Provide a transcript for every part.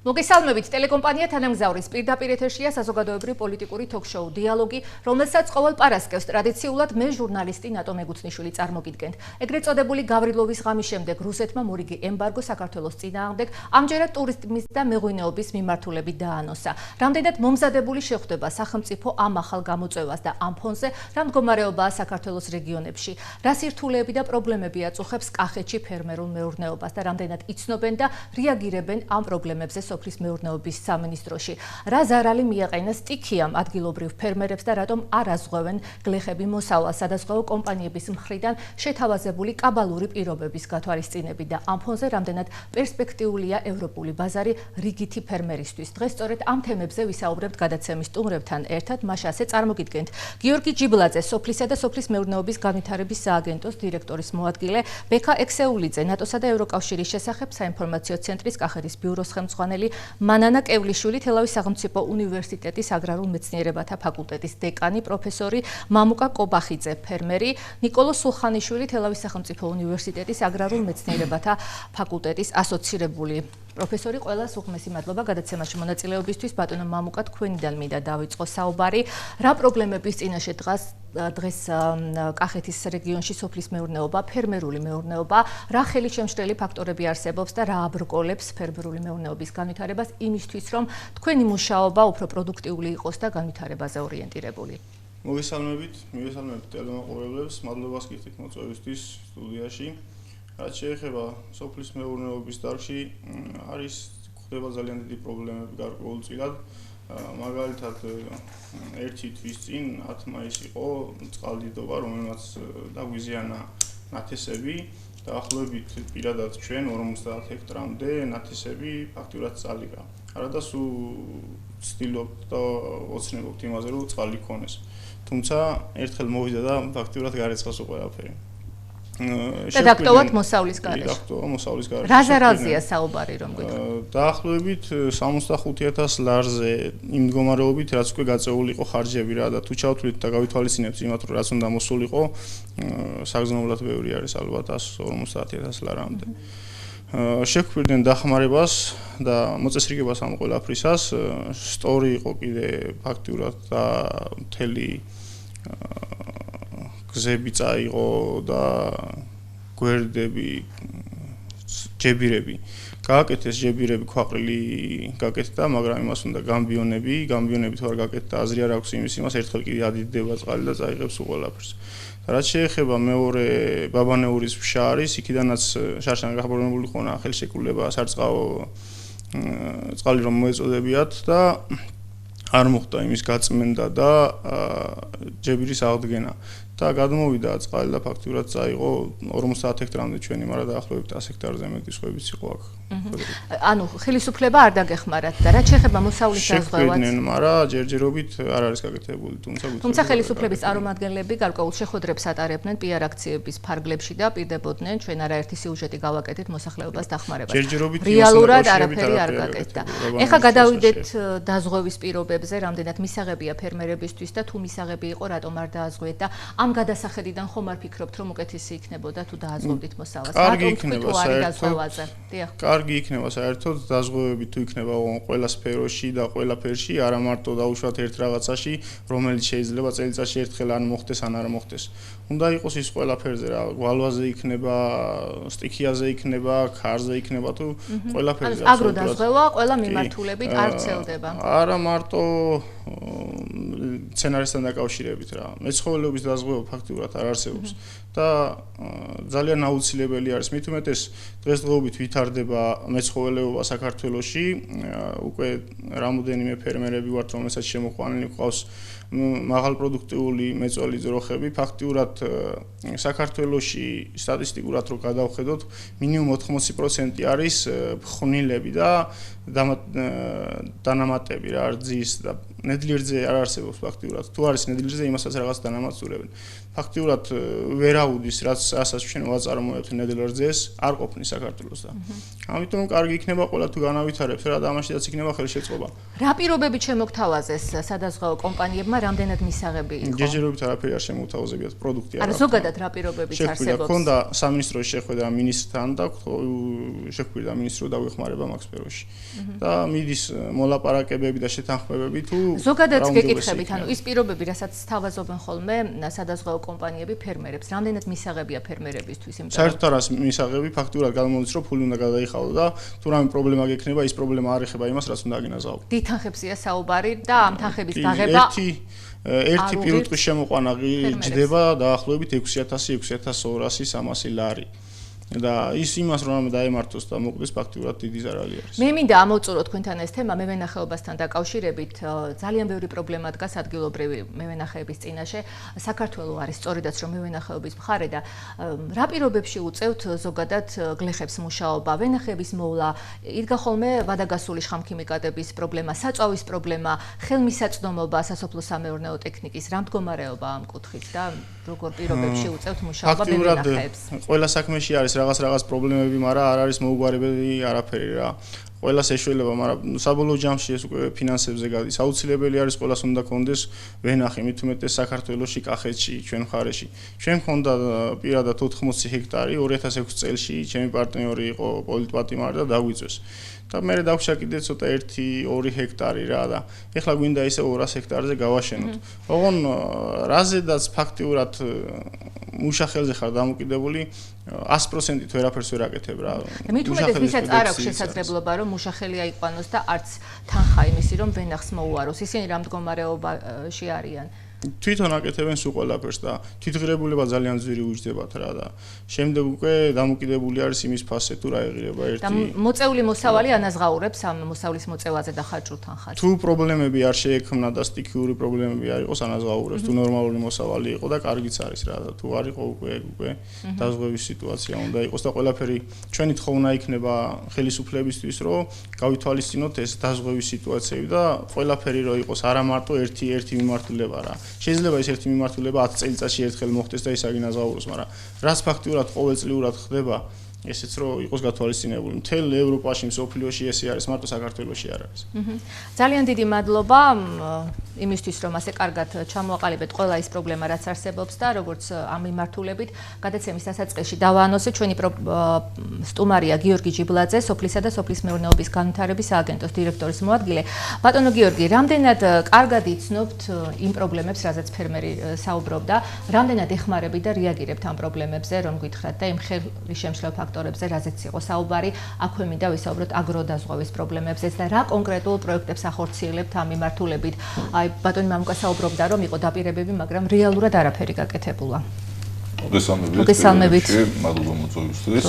მოგესალმებით, ტელეკომპანია თანამგზავრის პირდაპირ ეთერშია საზოგადოებრივი პოლიტიკური თოქ-შოუ დიალოგი, რომელსაც ყოველ პარასკევს ტრადიციულად მე ჟურნალისტი ნატო მეგუცნიშვილი წარმოგიდგენთ. ეგრეთ წოდებული გავრილოვის ღამის შემდეგ რუსეთმა მორიგი ემბარგო საქართველოს წინააღმდეგ ამჯერად ტურიზმის და მეღვინეობის მიმართულებით დაანონსა. რამდენად მომზადებული შეხვდება სახელმწიფო ამ ახალ გამოწვევას და ამ ფონზე რა მდგომარეობაა საქართველოს რეგიონებში, რა სირთულეები და პრობლემები აწუხებს კახეთში ფერმერულ მეურნეობას და რამდენად იცნობენ და რეაგირებენ ამ პრობლემებზე სოფლის მეურნეობის სამინისტროში. რა ზარალი მიაყენა სტიქიამ ადგილობრივ ფერმერებს და რატომ არ აზღვევენ გლეხები მოსავალს სადაზღვევო კომპანიების მხრიდან შეთავაზებული კაბალური პირობების გათვალისწინებით და ამ ფონზე რამდენად პერსპექტიულია ევროპული ბაზარი რიგითი ფერმერისთვის. დღეს სწორედ ამ თემებზე ვისაუბრებთ გადაცემის სტუმრებთან ერთად, მას ასე წარმოგიდგენთ. გიორგი ჯიბლაძე, სოფლისა და სოფლის მეურნეობის განვითარების სააგენტოს დირექტორის მოადგილე, ბექა ექსეულიძე, ნატოსა და ევროკავშირის შესახებ საინფორმაციო ცენტრის კახეთის ბიუროს ხელმძღვანელი, მანანა კევლიშვილი, თელავის სახელმწიფო უნივერსიტეტის აგრარულ მეცნიერებათა ფაკულტეტის დეკანი, პროფესორი მამუკა კობახიძე, ფერმერი, ნიკოლო სულხანიშვილი, თელავის სახელმწიფო უნივერსიტეტის აგრარულ მეცნიერებათა ფაკულტეტის ასოცირებული პროფესორი. ყველას უღმესი მადლობა გადაცემაში მონაწილეობისთვის. ბატონო მამუკა, თქვენიდან მინდა დავიწყო საუბარი. რა პრობლემების წინაშე დღეს კახეთის რეგიონში სოფლის მეურნეობა, ფერმერული მეურნეობა, რა ხელისშემშლელი ფაქტორები არსებობს და რა აბრკოლებს ფერმერული მეურნეობის განვითარებას იმისთვის, რომ თქვენი მუშაობა უფრო პროდუქტიული იყოს და განვითარებაზე ორიენტირებული. მოგესალმებით ტელემაყურებლებს, მადლობას გიხდით მოწვევისთვის სტუდიაში. რაც შეეხება სოფლის მეურნეობის დარგში, ხდება ძალიან დიდი პრობლემები გარკვეულწილად. მაგალითად, ერთი თვის წინ 10 მაისს იყო წყალდიდობა, რომელმაც დაგვიზიანა ნათესები. დაახლოებით პირადად ჩვენ 50 ჰექტრამდე ნათესები ფაქტურად წალიკა. არადა სულ ვცდილობთ და ოცნებობთ იმაზე, რომ წყალი ქონდეს. თუმცა ერთხელ მოვიდა და ფაქტურად გარეცხა სულ ყველაფერი. და დაქტოვათ მოსავლის გარეშე. რა ზარალზეა საუბარი, რომ გითხრათ? დაახლოებით 65,000 ლარზე იმ მდგომარეობით, რაც უკვე გაწეული იყო ხარჯები რა და თუ ჩავთვლით და გავითვალისწინებთ იმათ, რომ რაც უნდა მოსულიყო, საგრძნობლად ბევრი არის ალბათ 150,000 ლარამდე. შეგვიძლია დახმარებას და მოწესრიგებას ამ ყველაფრისას. სტორი იყო კიდე ფაქტურად და მთელი გზები წაიღო და გვერდები, ჯებირები. გააკეთეს ჯებირები, ქვაყრილი გაკეთდა, მაგრამ იმას უნდა გამბიონები თუ არ გაკეთდა, აზრი არ აქვს იმას, ერთხელ კიდე ადიდება წყალი და წაიღებს უყოლაფერს. რაც შეეხება მეორე ბაბანეურის ფშა არის, იქიდანაც შარშან გახმარებული ხონა ხელშეკრულება სარწყავო წყალი რომ მოეწოდებიათ და არ მოხდა იმის გაწმენდა და ჯებირის აღდგენა. და გადმოვიდა წყალი და ფაქტურად წაიღო 50 ჰექტრამდე ჩვენი, მაგრამ დაახლოებით 100 ჰექტარზე მეტი სხვებიც იყო აქ. ანუ ხელისუფლება არ დაგეხმარათ და რაც შეეხება მოსავლის დაზღვევას. შეგვიდნენ, მაგრამ ჯერჯერობით არ არის გაკეთებული, თუმცა ხელისუფლების წარმომადგენლები გარკვეულ შეხვედრებს ატარებდნენ PR აქციების ფარგლებში და პირდებოდნენ ჩვენ არაერთი სიუჟეტი გავაკეთეთ მოსახლეობას დახმარებას. რეალურად არაფერი არ გაკეთდა. ეხლა გადავიდეთ დაზღვევის პირობებზე, რამდენად მისაღებია ფერმერებისთვის და თუ მისაღები იყო, რატომ არ დააზღვეთ და ამ გადასახედიდან ხომ არ ფიქრობთ, რომ უკეთესი იქნებოდა თუ დააზღვევდით მოსავალს? კარგი იქნება საერთოდ. კარგი იქნება საერთოდ დაზღვევები თუ იქნება ყველა სფეროში და ყველაფერში, არა მარტო დაუშვათ ერთ რაღაცაში, რომელიც შეიძლება წელიწადში ერთხელ არ მოხდეს, ან არ მოხდეს. უნდა იყოს ის ყველაფერზე რა, გვალვაზე იქნება, სტიქიაზე იქნება, ქარზე იქნება თუ ყველაფერზე. აგრო დაზღვევა ყველა მიმართულებით არ ვრცელდება. არა მარტო სცენარისთან დაკავშირებით რა. მეცხოველეობის დაზღვევა ფაქტურად არ არსებობს და ძალიან აუცილებელი არის. მით უმეტეს დღესდღეობით ვითარდება მეცხოველეობა საქართველოში. უკვე რამოდენიმე ფერმერები ვართ, რომელსაც შემოყვანილი ყავს მაღალპროდუქტიული მეწველი ძროხები. ფაქტურად საქართველოში სტატისტიკურად რო გადავხედოთ, მინიმუმ 80% არის ფხვნილები და დანამატები რა, რძის და ნედლიერზე არ არსებობს ფაქტურად. თუ არის ნედლიერზე, იმასაც რაღაც დანამატს ურევენ. ფაქტურად ვერაუდის, რასაც ჩვენ ვაწარმოებთ ნედლიერზეს, არ ყოფნის საქართველოს და. ამიტომ კარგი იქნება ყველა თუ განავითარებს რა და ამაშიდაც იქნება ხელშეწყობა. რა პირობებით შემოგთავაზეს სადაზღვევო კომპანიებმა რამდენად მისაღები იყო? ჯერჯერობით არაფერი არ შემოუთავაზებიათ, პროდუქტი არა, ზოგადად რა პირობებიც არსებობს? ქონდა სამინისტროს შეხვედრა მინისტრთან და შეხვდა მინისტრო დაგვეხმარება მაგ სფეროში. და მიდის მოლაპარაკებები და შეთანხმებები თუ ზოგადად გეკითხებით, ანუ ის პირობები, რასაც თავაზობენ ხოლმე სადაზღვეო კომპანიები ფერმერებს, რამდენად მისაღებია ფერმერებისთვის, იმიტომ საერთოდ არას მისაღები, ფაქტურად გამოდის, რომ ფული უნდა გადაიხადო და თუ რამე პრობლემა გექნება, ის პრობლემა არ ეხება იმას, რაც უნდა აგინაზავო. დიდ თანხებზია საუბარი და ამ თანხების დაღება ერთი პირუტყვის შემოყვანა ჯდება დაახლოებით 6,000-6,200 300 ლარი. და ის იმას რომ დაემართოს და მოკლეს ფაქტურად დიდი ზარალი არის. მე მინდა ამოვწურო თქვენთან ეს თემა მევენახეობასთან დაკავშირებით ძალიან ბევრი პრობლემა დგას ადგილობრივი მევენახეების წინაშე. საქართველოს არის სწორედაც რომ მევენახეობის მხარე და რა პირობებში უწევთ ზოგადად გლეხებს მუშაობა, ვენახეების მოვლა, იდგა ხოლმე ვადაგასული შხამქიმიკატების პრობლემა, საწვავის პრობლემა, ხელმისაწვდომობა სასოფლო სამეურნეო ტექნიკის რა მდგომარეობა ამ კუთხით და როგორ პირობებში უწევთ მუშაობა მევენახეებს? ყველა საქმეში არის რაღაც პრობლემები, მაგრამ არ არის მოუგვარებელი არაფერი რა. ყველას ეშველება, მაგრამ საბოლოო ჯამში ეს უკვე ფინანსებზე გადის. აუცილებელი არის ყველას უნდა კონდეს ვენახი, მით უმეტეს საქართველოში, კახეთში, ჩვენ მხარეში. ჩვენ მქონდა პირადად 80 ჰექტარი 2006 წელში, ჩემი პარტნიორი იყო პოლიტპატიმარი და დაგვიწვეს. და მე დავშა კიდე ცოტა 1-2 ჰექტარი რა და ეხლა გვინდა ისე 200 ჰექტარზე გავაშენოთ. ოღონ რაზედაც ფაქტიურად მუშახელზე ხარ დამოკიდებული 100%-ით ვერაფერს ვერ აკეთებ რა. მით უმეტეს ვისაც არ აქვს შესაძლებლობა რომ მუშახელი აიყვანოს და არც თანხა იმისი რომ ვენახს მოუაროს. ისინი რა მდგომარეობაში არიან? თვითონ აკეთებენ სულ ყველაფერს და თვითღირებულება ძალიან ძვირი უჯდებათ რა და შემდეგ უკვე დამოკიდებული არის იმის ფასზე თუ რა ეღირება ერთი. და მოწეული მოსავალი ანაზღაურებს ამ მოსავლის მოწევაზე და ხარჯულ თანხას. თუ პრობლემები არ შეექმნა და სტიქიური პრობლემები არ იყოს ანაზღაურებს, თუ ნორმალური მოსავალი იყო და კარგიც არის რა და თუ არ იყო უკვე დაზღვევის სიტუაცია უნდა იყოს და ყველაფერი ჩვენი თხოვნა იქნება ხელისუფლებისთვის რომ გავითვალისწინოთ ეს დაზღვევის სიტუაციები და ყველაფერი რომ იყოს არა მარტო ერთი მიმართულება რა. შეიძლება ის ერთი მიმართულება 10 წელიწადში ერთხელ მოხდეს და ის აგინაზღაუროს, მაგრამ რაც ფაქტიურად ყოველწლიურად ხდება, ესეც რომ იყოს გათვალისწინებული. მთელ ევროპაში, მსოფლიოში ესე არის, მარტო საქართველოში არ არის. ძალიან დიდი მადლობა იმისთვის, რომ ასე კარგად ჩამოაყალიბეთ ყველა ის პრობლემა, რაც არსებობს და როგორც ამ მიმართულებით გადაცემის დასაწყისში დავაანონსეთ ჩვენი სტუმარია გიორგი ჯიბლაძე, სოფლისა და სოფლის მეურნეობის განვითარების სააგენტოს დირექტორის მოადგილე. ბატონო გიორგი, რამდენად კარგად იცნობთ იმ პრობლემებს, რაზეც ფერმერი საუბრობდა, რამდენად ეხმარებით და რეაგირებთ ამ პრობლემებზე, რომ გითხრათ და იმ ხელშემშლელ ფაქტორებზე, რაზეც იყო საუბარი, აქვე მინდა ვისაუბროთ აგროდაზღვევის პრობლემებზეც და რა კონკრეტულ პროექტებს ახორციელებთ ამ მიმართულებით. აი ბატონი მამუკა საუბრობდა, რომ იყო დაპირებები, მაგრამ რეალურად არაფერი გაკეთებულა. მოგესალმებით. მადლობა მოწვევისთვის.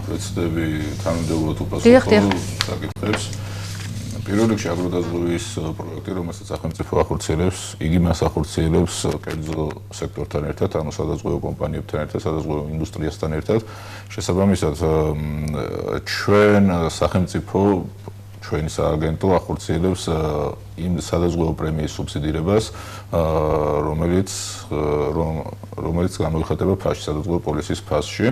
ვეცდები თანამდებობად უპასუხო საკითხებს. პირველ რიგში აგროდაზღვევის პროექტი, რომელსაც სახელმწიფო ახორციელებს, იგი მას ახორციელებს კერძო სექტორთან ერთად, ანუ სადაზღვეო კომპანიებთან ერთად, სადაზღვეო ინდუსტრიასთან ერთად. შესაბამისად, ჩვენ სახელმწიფო ჩვენი სააგენტო ახორციელებს იმ სადაზღვეო პრემიის სუბსიდირებას, რომელიც გამოიხატება ფასში, სადაზღვეო პოლისის ფასში.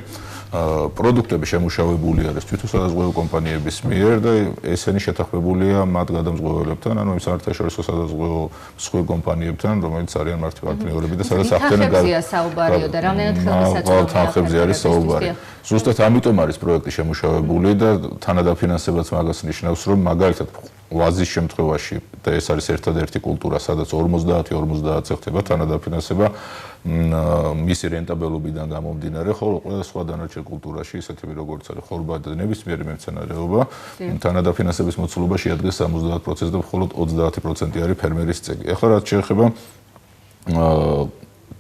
პროდუქტები შემუშავებული არის თვითონ სადაზღვეო კომპანიების მიერ და ესენი შეთანხმებულია მათ გადამზღვეველებთან, ანუ იმ საერთაშორისო სადაზღვეო მსხვილ კომპანიებთან, რომელიც არიან მართი პარტნიორები და სადაც ახდენენ საუბარიო და რამდენად ხელმისაწვდომია თანხებზე არის საუბარი. ზუსტად ამიტომ არის პროექტი შემუშავებული და თანადაფინანსებაც მაგას ნიშნავს, რომ მაგალითად ვაზის შემთხვევაში და ეს არის ერთადერთი კულტურა, სადაც 50-50 ხდება თანადაფინანსება მისი რენტაბელობიდან გამომდინარე, ხოლო ყველა სხვა დანარჩენ კულტურაში, ისეთები როგორც არის ხორბა და ნებისმიერი მემცენარეობა, თანადაფინანსების მოცულობა შეადგენს 70% და მხოლოდ 30% არის ფერმერის წესი. ახლა რაც შეეხება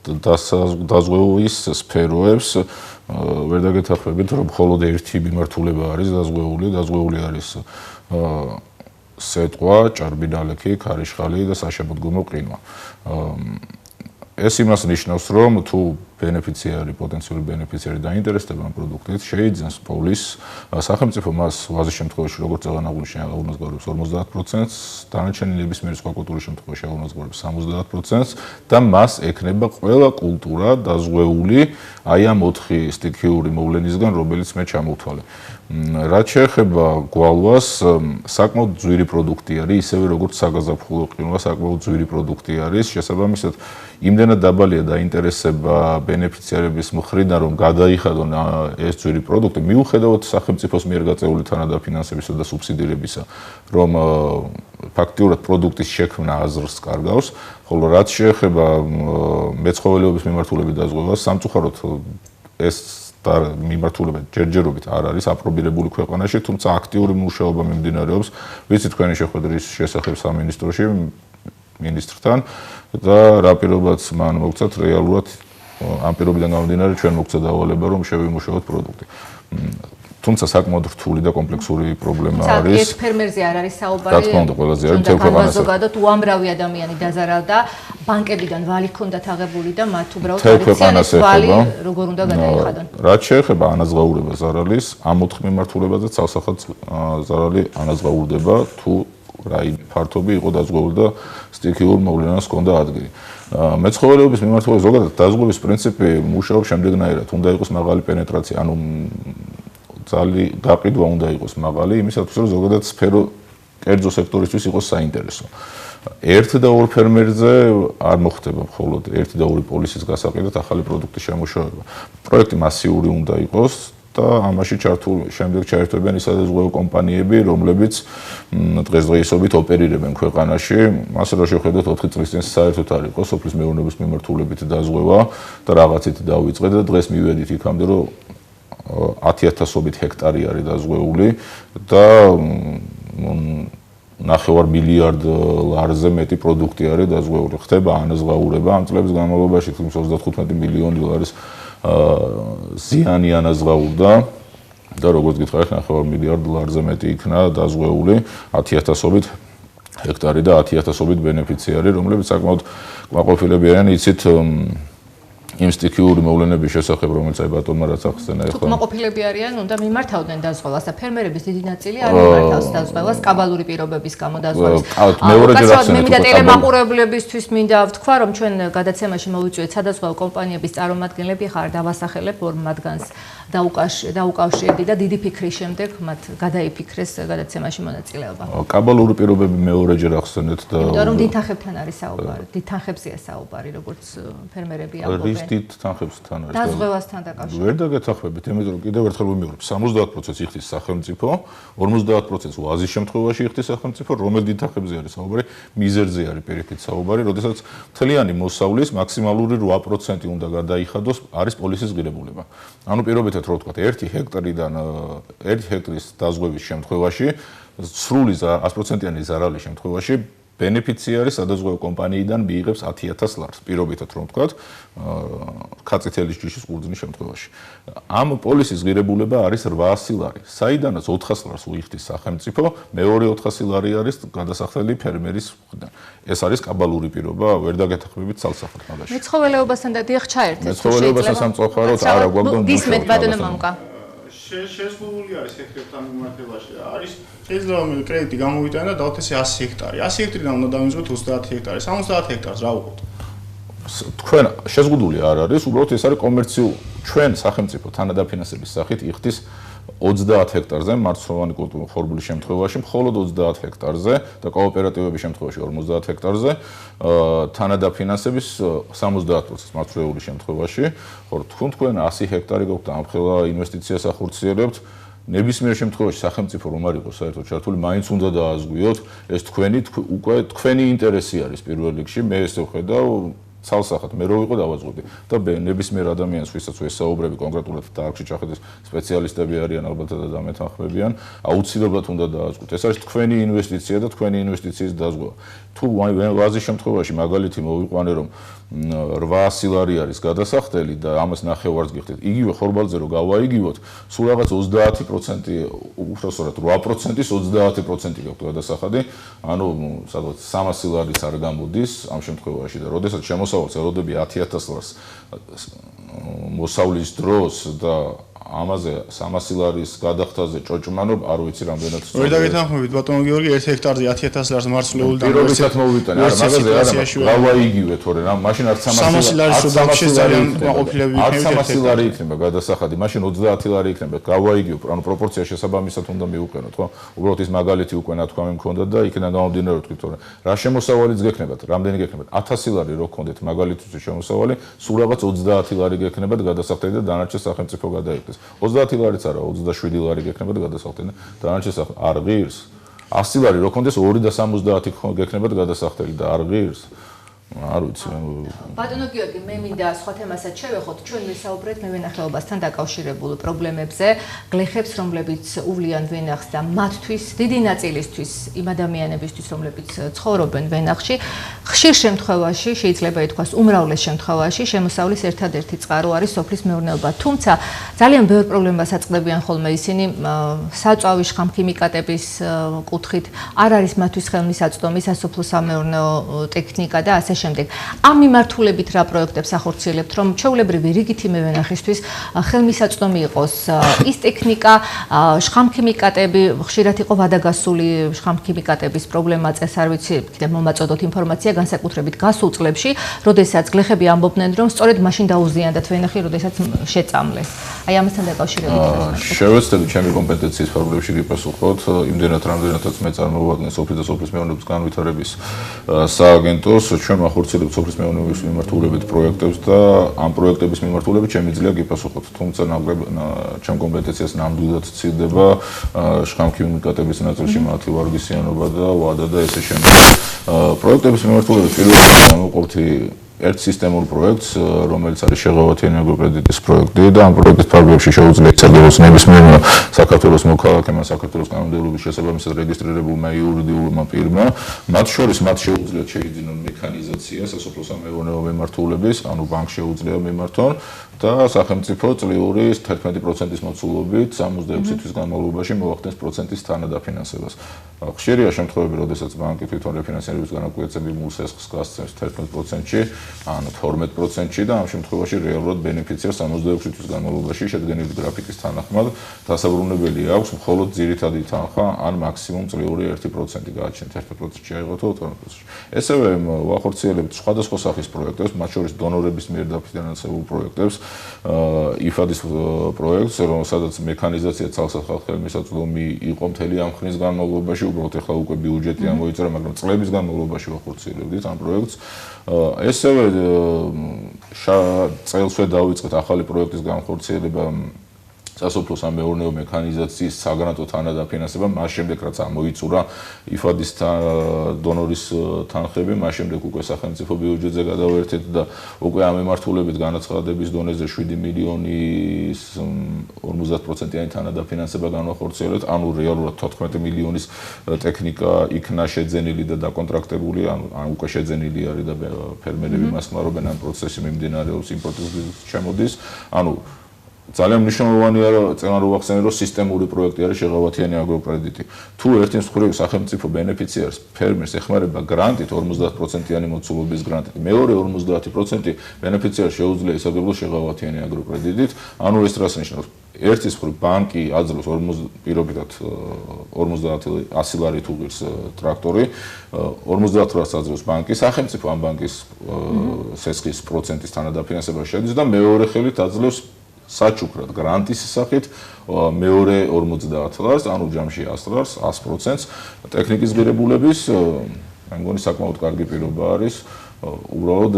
დაზღვევის სფეროებს, ვერ დაგეთანხმებით, რომ მხოლოდ ერთი მიმართულება არის დაზღვეული არის სეტყვა, ჭარბინალექი, ქარიშხალი და საშემოდგომო ყინვა. ეს იმას ნიშნავს, რომ თუ ბენეფიციარი, პოტენციური ბენეფიციარი დაინტერესდება ამ პროდუქტით, შეიძენს პოლის სახელმწიფო მას ვაზის შემთხვევაში როგორც წელან აღნიშნა აღუნაზღაურებს 50%-ს, დანარჩენი ნებისმიერი სხვა კულტურის შემთხვევაში აღუნაზღაურებს 70%-ს და მას ექნება ყველა კულტურა დაზღვეული აი ამ 4 სტიქიური მოვლენისგან, რომელიც მე ჩამოვთვალე. რაც შეეხება გვალვას, საკმაოდ ძვირი პროდუქტი არის, ისევე როგორც საგაზაფხულო ყინვა საკმაოდ ძვირი პროდუქტი არის. შესაბამისად, იმდენად დაბალია დაინტერესება ბენეფიციარების მხრიდან, რომ გადაიხადონ ეს ძვირი პროდუქტი, მიუხედავად სახელმწიფოს მიერ გაწეული თანადაფინანსებისა და სუბსიდირებისა, რომ ფაქტიურად პროდუქტის შექმნა აზრს კარგავს, ხოლო რაც შეეხება მეცხოველეობის მიმართულებით დაზღვევას, სამწუხაროდ ეს და მიმართულება ჯერჯერობით არ არის აპრობირებული ქვეყანაში, თუმცა აქტიური მუშაობა მიმდინარეობს, ვიცი თქვენი შეხვედრის შესახებ სამინისტროში მინისტრთან და რა პირობაც მან მოგცათ რეალურად ამ პირობიდან გამომდინარე ჩვენ მოგცა დავალება რომ შევიმუშაოთ პროდუქტი. თუმცა საკმაოდ რთული და კომპლექსური პრობლემა არის. ეს ფერმერზე არ არის საუბარი. რა თქმა უნდა, ყველაზე არის მთელ ქვეყანაში. ზოგადად უამრავი ადამიანი დაზარალდა, ბანკებიდან ვალი ჰქონდათ აღებული და მათ უბრალოდ არიციან ვალი როგორ უნდა გადაიხადონ. რაც შეეხება ანაზღაურებას ზარალის, ამ 4 მიმართულებაზე ცალსახად ზარალი ანაზღაურდება თუ რაიმე ფართობი იყო დაზღვეული და სტიქიურ მოვლენას ჰქონდა ადგილი. მეცხოველეობის მიმართულებით ზოგადად დაზღვევის პრინციპი მუშაობს შემდეგნაირად, უნდა იყოს მაღალი პენეტრაცია, ანუ ძალი გაყიდვა უნდა იყოს მაღალი, იმისათვის რომ ზოგადად სფერო კერძო სექტორისთვის იყოს საინტერესო. 1 და 2 ფერმერზე არ მოხდება მხოლოდ 1 და 2 პოლისის გასაყიდად ახალი პროდუქტის შემუშავება. პროექტი მასიური უნდა იყოს და ამაში შემდეგ ჩაერთვებიან ის საზღვაო კომპანიები, რომლებიც დღესდღეობით ოპერირებენ ქვეყანაში. ასე რომ შევხედოთ 4 წლის წინ საერთოდ არ იყო სოფლის მეურნეობის მიმართულებით დაზღვევა და რაღაცით დავიწყეთ და დღეს მივედით იქამდე, რომ 10,000-ობით ჰექტარი არის დაზღვეული და 9 მილიარდ ლარზე მეტი პროდუქტი არის დაზღვეული. ხდება ანაზღაურება ამ წლების განმავლობაში, თუმცა 35 მილიონი ლარის ზიანი ანაზღაურდა და როგორც გითხარით 9 მილიარდ ლარზე მეტი იქნა დაზღვეული 10,000-ობით ჰექტარი და 10,000-ობით ბენეფიციარი, რომლებიც საკმაოდ კმაყოფილები არიან, იცით იმ სტიქიური მოვლენების შესახებ, რომელიც აი ბატონმა რაც ახსენა ეხლა. თუ კმაყოფილები არიან, უნდა მიმართავდნენ დაზღვევას და ფერმერების დიდი ნაწილი არ მიმართავს დაზღვევას კაბალური პირობების გამო დაზღვევის. მეორეჯერ ახსენეთ, მე მინდა ტელემაყურებლებისთვის მინდა ვთქვა, რომ ჩვენ გადაცემაში მოვიწვიეთ სადაზღვევო კომპანიების წარმომადგენლები, ხარ დავასახელებ ორ მათგანს დაუკავშირდი და დიდი ფიქრის შემდეგ მათ გადაიფიქრეს გადაცემაში მონაწილეობა. კაბალური პირობები მეორეჯერ ახსენეთ და იმიტომ რომ დიდ თანხებთან არის საუბარი, დიდ თანხებზეა საუბარი, როგორც ფერმერები ამბობენ. დიდ თანხებთან არის. დაზღვევასთან დაკავშირებით. ვერ დაგეთანხმებით, იმიტომ რომ კიდევ ერთხელ ვიმეორებ, 70% იხდის სახელმწიფო, 50% ვაზის შემთხვევაში იხდის სახელმწიფო, რომელ დიდ თანხებზე არის საუბარი, მიზერზე არის პირიქით საუბარი, როდესაც მთლიანი მოსავლის მაქსიმალური 8% უნდა გადაიხადოს, არის პოლისის ღირებულება. ანუ პირობითად რო ვთქვათ, 1 ჰექტარიდან 1 ჰექტრის დაზღვევის შემთხვევაში, სრული 100%-იანი ზარალის შემთხვევაში ბენეფიციარი სადაზღვევო კომპანიიდან მიიღებს 10,000 ლარს, პირობითად რომ ვთქვათ, ქაწითელის ჯიშის ყურძნის შემთხვევაში. ამ პოლისის ღირებულება არის 800 ლარი, საიდანაც 400 ლარს უიხდის სახელმწიფო, მეორე 400 ლარი არის გადასახდელი ფერმერის მხრიდან. ეს არის კაბალური პირობა, ვერ დაგეთანხმებით ცალსახად მაგაში. მეცხოველეობასთან და დიახ ჩაერთეთ. მეცხოველეობასთან სამწუხაროდ არა გვაქვს და გისმენთ ბატონო მამუკა. შეზღუდული არის ჰექტართან მიმართებაში. არის შეიძლება მე კრედიტი გამოვიტანე და დავთ ესე 100 ჰექტარი. 100 ჰექტარიდან უნდა დავიმზადოთ 30 ჰექტარი. 70 ჰექტარს რა ვუყოთ? თქვენ შეზღუდული არ არის, უბრალოდ ეს არის კომერციული. ჩვენ სახელმწიფო თანადაფინანსების სახით იხდის 30 ჰექტარზე მარცვლოვანი კულტურული ხორბლის შემთხვევაში, მხოლოდ 30 ჰექტარზე და კოოპერატივების შემთხვევაში 50 ჰექტარზე თანადაფინანსების 70% მარცვლეული შემთხვევაში, ხოლო თქვენ 100 ჰექტარი გაქვთ და ამ ხელა ინვესტიციას ახორციელებთ, ნებისმიერ შემთხვევაში სახელმწიფო რომ არ იყოს საერთოდ ჩართული, მაინც უნდა დააზღვიოთ, ეს თქვენი ინტერესი არის პირველ რიგში, მე ესე ვხედავ ცალსახად მე რო ვიყო დავაზღვიდი და ნებისმიერ ადამიანს ვისაც ვესაუბრები კონკრეტულად დარგში ჩახედეს სპეციალისტები არიან ალბათ და დამეთანხმებიან აუცილებლად უნდა დააზღვით ეს არის თქვენი ინვესტიცია და თქვენი ინვესტიციის დაზღვევა თუ ვაზის შემთხვევაში მაგალითი მოვიყვანე რომ 800 ლარი არის გადასახდელი და ამას ნახევარს გიხდით იგივე ხორბალზე რო გავაიგივოთ სულ რაღაც 30% უბრალოდ 8%-ის 30% გაქვთ გადასახადი ანუ სადღაც 300 ლარიც არ გამოდის ამ შემთხვევაში და როდესაც შემოსავალს ელოდები 10,000 ლარს მოსავლის დროს და ამაზე 300 ლარის გადახდაზე ჭოჭმანობ, არ ვიცი რამდენად სწორია. ვერ დაგეთანხმებით ბატონო გიორგი, 1 ჰექტარზე 10000 ლარს მარცვლეულიდან პირობითად მოვიტანე, არა მაგაზე არა, გავაიგივე თორე რა, მაშინ არც 300 ლარის უდავში ძალიან მაყოფილები იქნება. არც 300 ლარი იქნება გადასახადი, მაშინ 30 ლარი იქნება. გავაიგივე, ანუ პროპორცია შესაბამისად უნდა მივუყენოთ, ხო? უბრალოდ ის მაგალითი უკვე ნათქვამი მქონდა და იქიდან გამომდინარე ვთქვით, თორე რა შემოსავალიც გექნებათ, რამდენი გექნებათ? 1000 ლარი რო გქონდეთ მაგალითის შემოსავალი, სულ რაღაც 30 ლარი გექნებათ გადასახადი და დანარჩენ სახელმწიფო გადაიხდეს. 30 ლარიც არა, 27 ლარი გექნებათ გადასახდელი და დანარჩენ არ ღირს. 100 ლარი რო კონდეს 2 და 70 გექნებათ გადასახდელი და არ ღირს. არ ვიცი. ბატონო გიორგი, მე მინდა სხვა თემასაც შევეხოთ. ჩვენ ვისაუბრეთ მევენახეობასთან დაკავშირებულ პრობლემებზე, გლეხებს, რომლებიც უვლიან ვენახს და მათთვის, დიდი ნაწილისთვის, იმ ადამიანებისთვის, რომლებიც ცხოვრობენ ვენახში, ხშირ შემთხვევაში, შეიძლება ითქვას, უმრავლეს შემთხვევაში, შემოსავლის ერთადერთი წყარო არის სოფლის მეურნეობა. თუმცა, ძალიან ბევრ პრობლემას აწყდებიან ხოლმე ისინი საწვავის ხამქიმიკატების კუთხით, არ არის მათთვის ხელმისაწვდომი სასოფლო სამეურნეო ტექნიკა და ასე შემდეგ. ამ მიმართულებით რა პროექტებს ახორციელებთ, რომ ჩვეულებრივი რიგითი მევენახისთვის ხელმისაწვდომი იყოს ის ტექნიკა, შხამქიმიკატები, ხშირად იყო ვადაგასული შხამქიმიკატების პრობლემა წეს, არ ვიცი, კიდევ მომაწოდოთ ინფორმაცია განსაკუთრებით გასულ წლებში, როდესაც გლეხები ამბობდნენ, რომ სწორედ მაშინ დაუზიანდათ ვენახი, როდესაც შეწამლეს. აი ამასთან დაკავშირებით. შევეცდები ჩემი კომპეტენციის ფარგლებში გიპასუხოთ, იმდენად რამდენადაც მე წარმოვადგენ სოფლის და სოფლის მეურნეობის განვითარების სააგენტოს, ჩვენ ახორციელებთ სოფლის მეურნეობის მიმართულებით პროექტებს და ამ პროექტების მიმართულებით შემიძლია გიპასუხოთ. თუმცა ჩემ კომპეტენციას ნამდვილად ცირდება შხამქიმიკატების ნაწილში მათი ვარგისიანობა და ვადა და ესე შემდეგ. პროექტების მიმართულებით პირველად გამოვყოფთ ერთ სისტემურ პროექტს, რომელიც არის შეღავათიანი აგროკრედიტის პროექტი და ამ პროექტის ფარგლებში შეუძლია იცოდეს ნებისმიერ საქართველოს მოქალაქემ, საქართველოს კანონმდებლობის შესაბამისად რეგისტრირებულმა იურიდიულმა პირმა, მათ შორის მათ შეუძლიათ შეიძინონ მექანიზაცია სასოფლო სამეურნეო მიმართულების, ანუ ბანკ შეუძლია მიმართონ და სახელმწიფო წლიური 11%-ის მოცულობით 66 თვის განმავლობაში მოახდენს პროცენტის თანადაფინანსებას. ხშირია შემთხვევები, როდესაც ბანკი თვითონ რეფინანსირების განაკვეთები მულსესხს გასცემს 11%-ში, ანუ 12%-ში და ამ შემთხვევაში რეალურად ბენეფიციარს 66 თვის განმავლობაში შედგენილი გრაფიკის თანახმად დასაბრუნებელი აქვს მხოლოდ ძირითადი თანხა ან მაქსიმუმ წლიური 1% გააჩნიათ 11%-ში აიღო თუ 12%-ში. ესევე ვახორციელებთ სხვადასხვა სახის პროექტებს, მათ შორის დონორების მიერ დაფინანსებულ პროექტებს, იფადის პროექტს, სადაც მექანიზაცია ცალსახად ხელმისაწვდომი იყო მთელი ამ ხნის განმავლობაში, უბრალოდ ახლა უკვე ბიუჯეტი ამოიწერა, მაგრამ წლების განმავლობაში ვახორციელებდით ამ პროექტს. ესევე წელსვე დავიწყეთ ახალი პროექტის განხორციელება სასოფლო სამეურნეო მექანიზაციის საგრანტო თანადაფინანსება, მას შემდეგ რაც ამოიწურა იფადის დონორის თანხები, მას შემდეგ უკვე სახელმწიფო ბიუჯეტზე გადავერთეთ და უკვე ამ მიმართულებით განაცხადების დონეზე 7 მილიონის 50%-იანი თანადაფინანსება განვახორციელებთ, ანუ რეალურად 14 მილიონის ტექნიკა იქნა შეძენილი და დაკონტრაქტებული, ანუ უკვე შეძენილი არის და ფერმერები მას ხმარობენ, ამ პროცესი მიმდინარეობს, იმპორტის შემოდის, ანუ ძალიან მნიშვნელოვანია წენა რო ვახსენე, რომ სისტემური პროექტი არის შეღავათიანი აგროკრედიტი. თუ ერთი მსხვილი სახელმწიფო ბენეფიციარს ფერმერს ეხმარება გრანტით 50%-იანი მოცულობის გრანტით, მეორე 50% ბენეფიციარს შეუძლია ისარგებლოს შეღავათიანი აგროკრედიტით, ანუ ეს რას ნიშნავს? ერთი მსხვილი ბანკი აძლევს პირობითად 100 ლარი თუ ღირს ტრაქტორი, 50 ლარს აძლევს ბანკი, სახელმწიფო ამ ბანკის სესხის პროცენტის თანადაფინანსება შედის და მეორე ხელით აძლევს საჩუქრად გრანტის სახით მეორე 50 ლარს, ანუ ჯამში 100 ლარს, 100%-ს ტექნიკის ღირებულების, მე მგონი საკმაოდ კარგი პირობა არის. უბრალოდ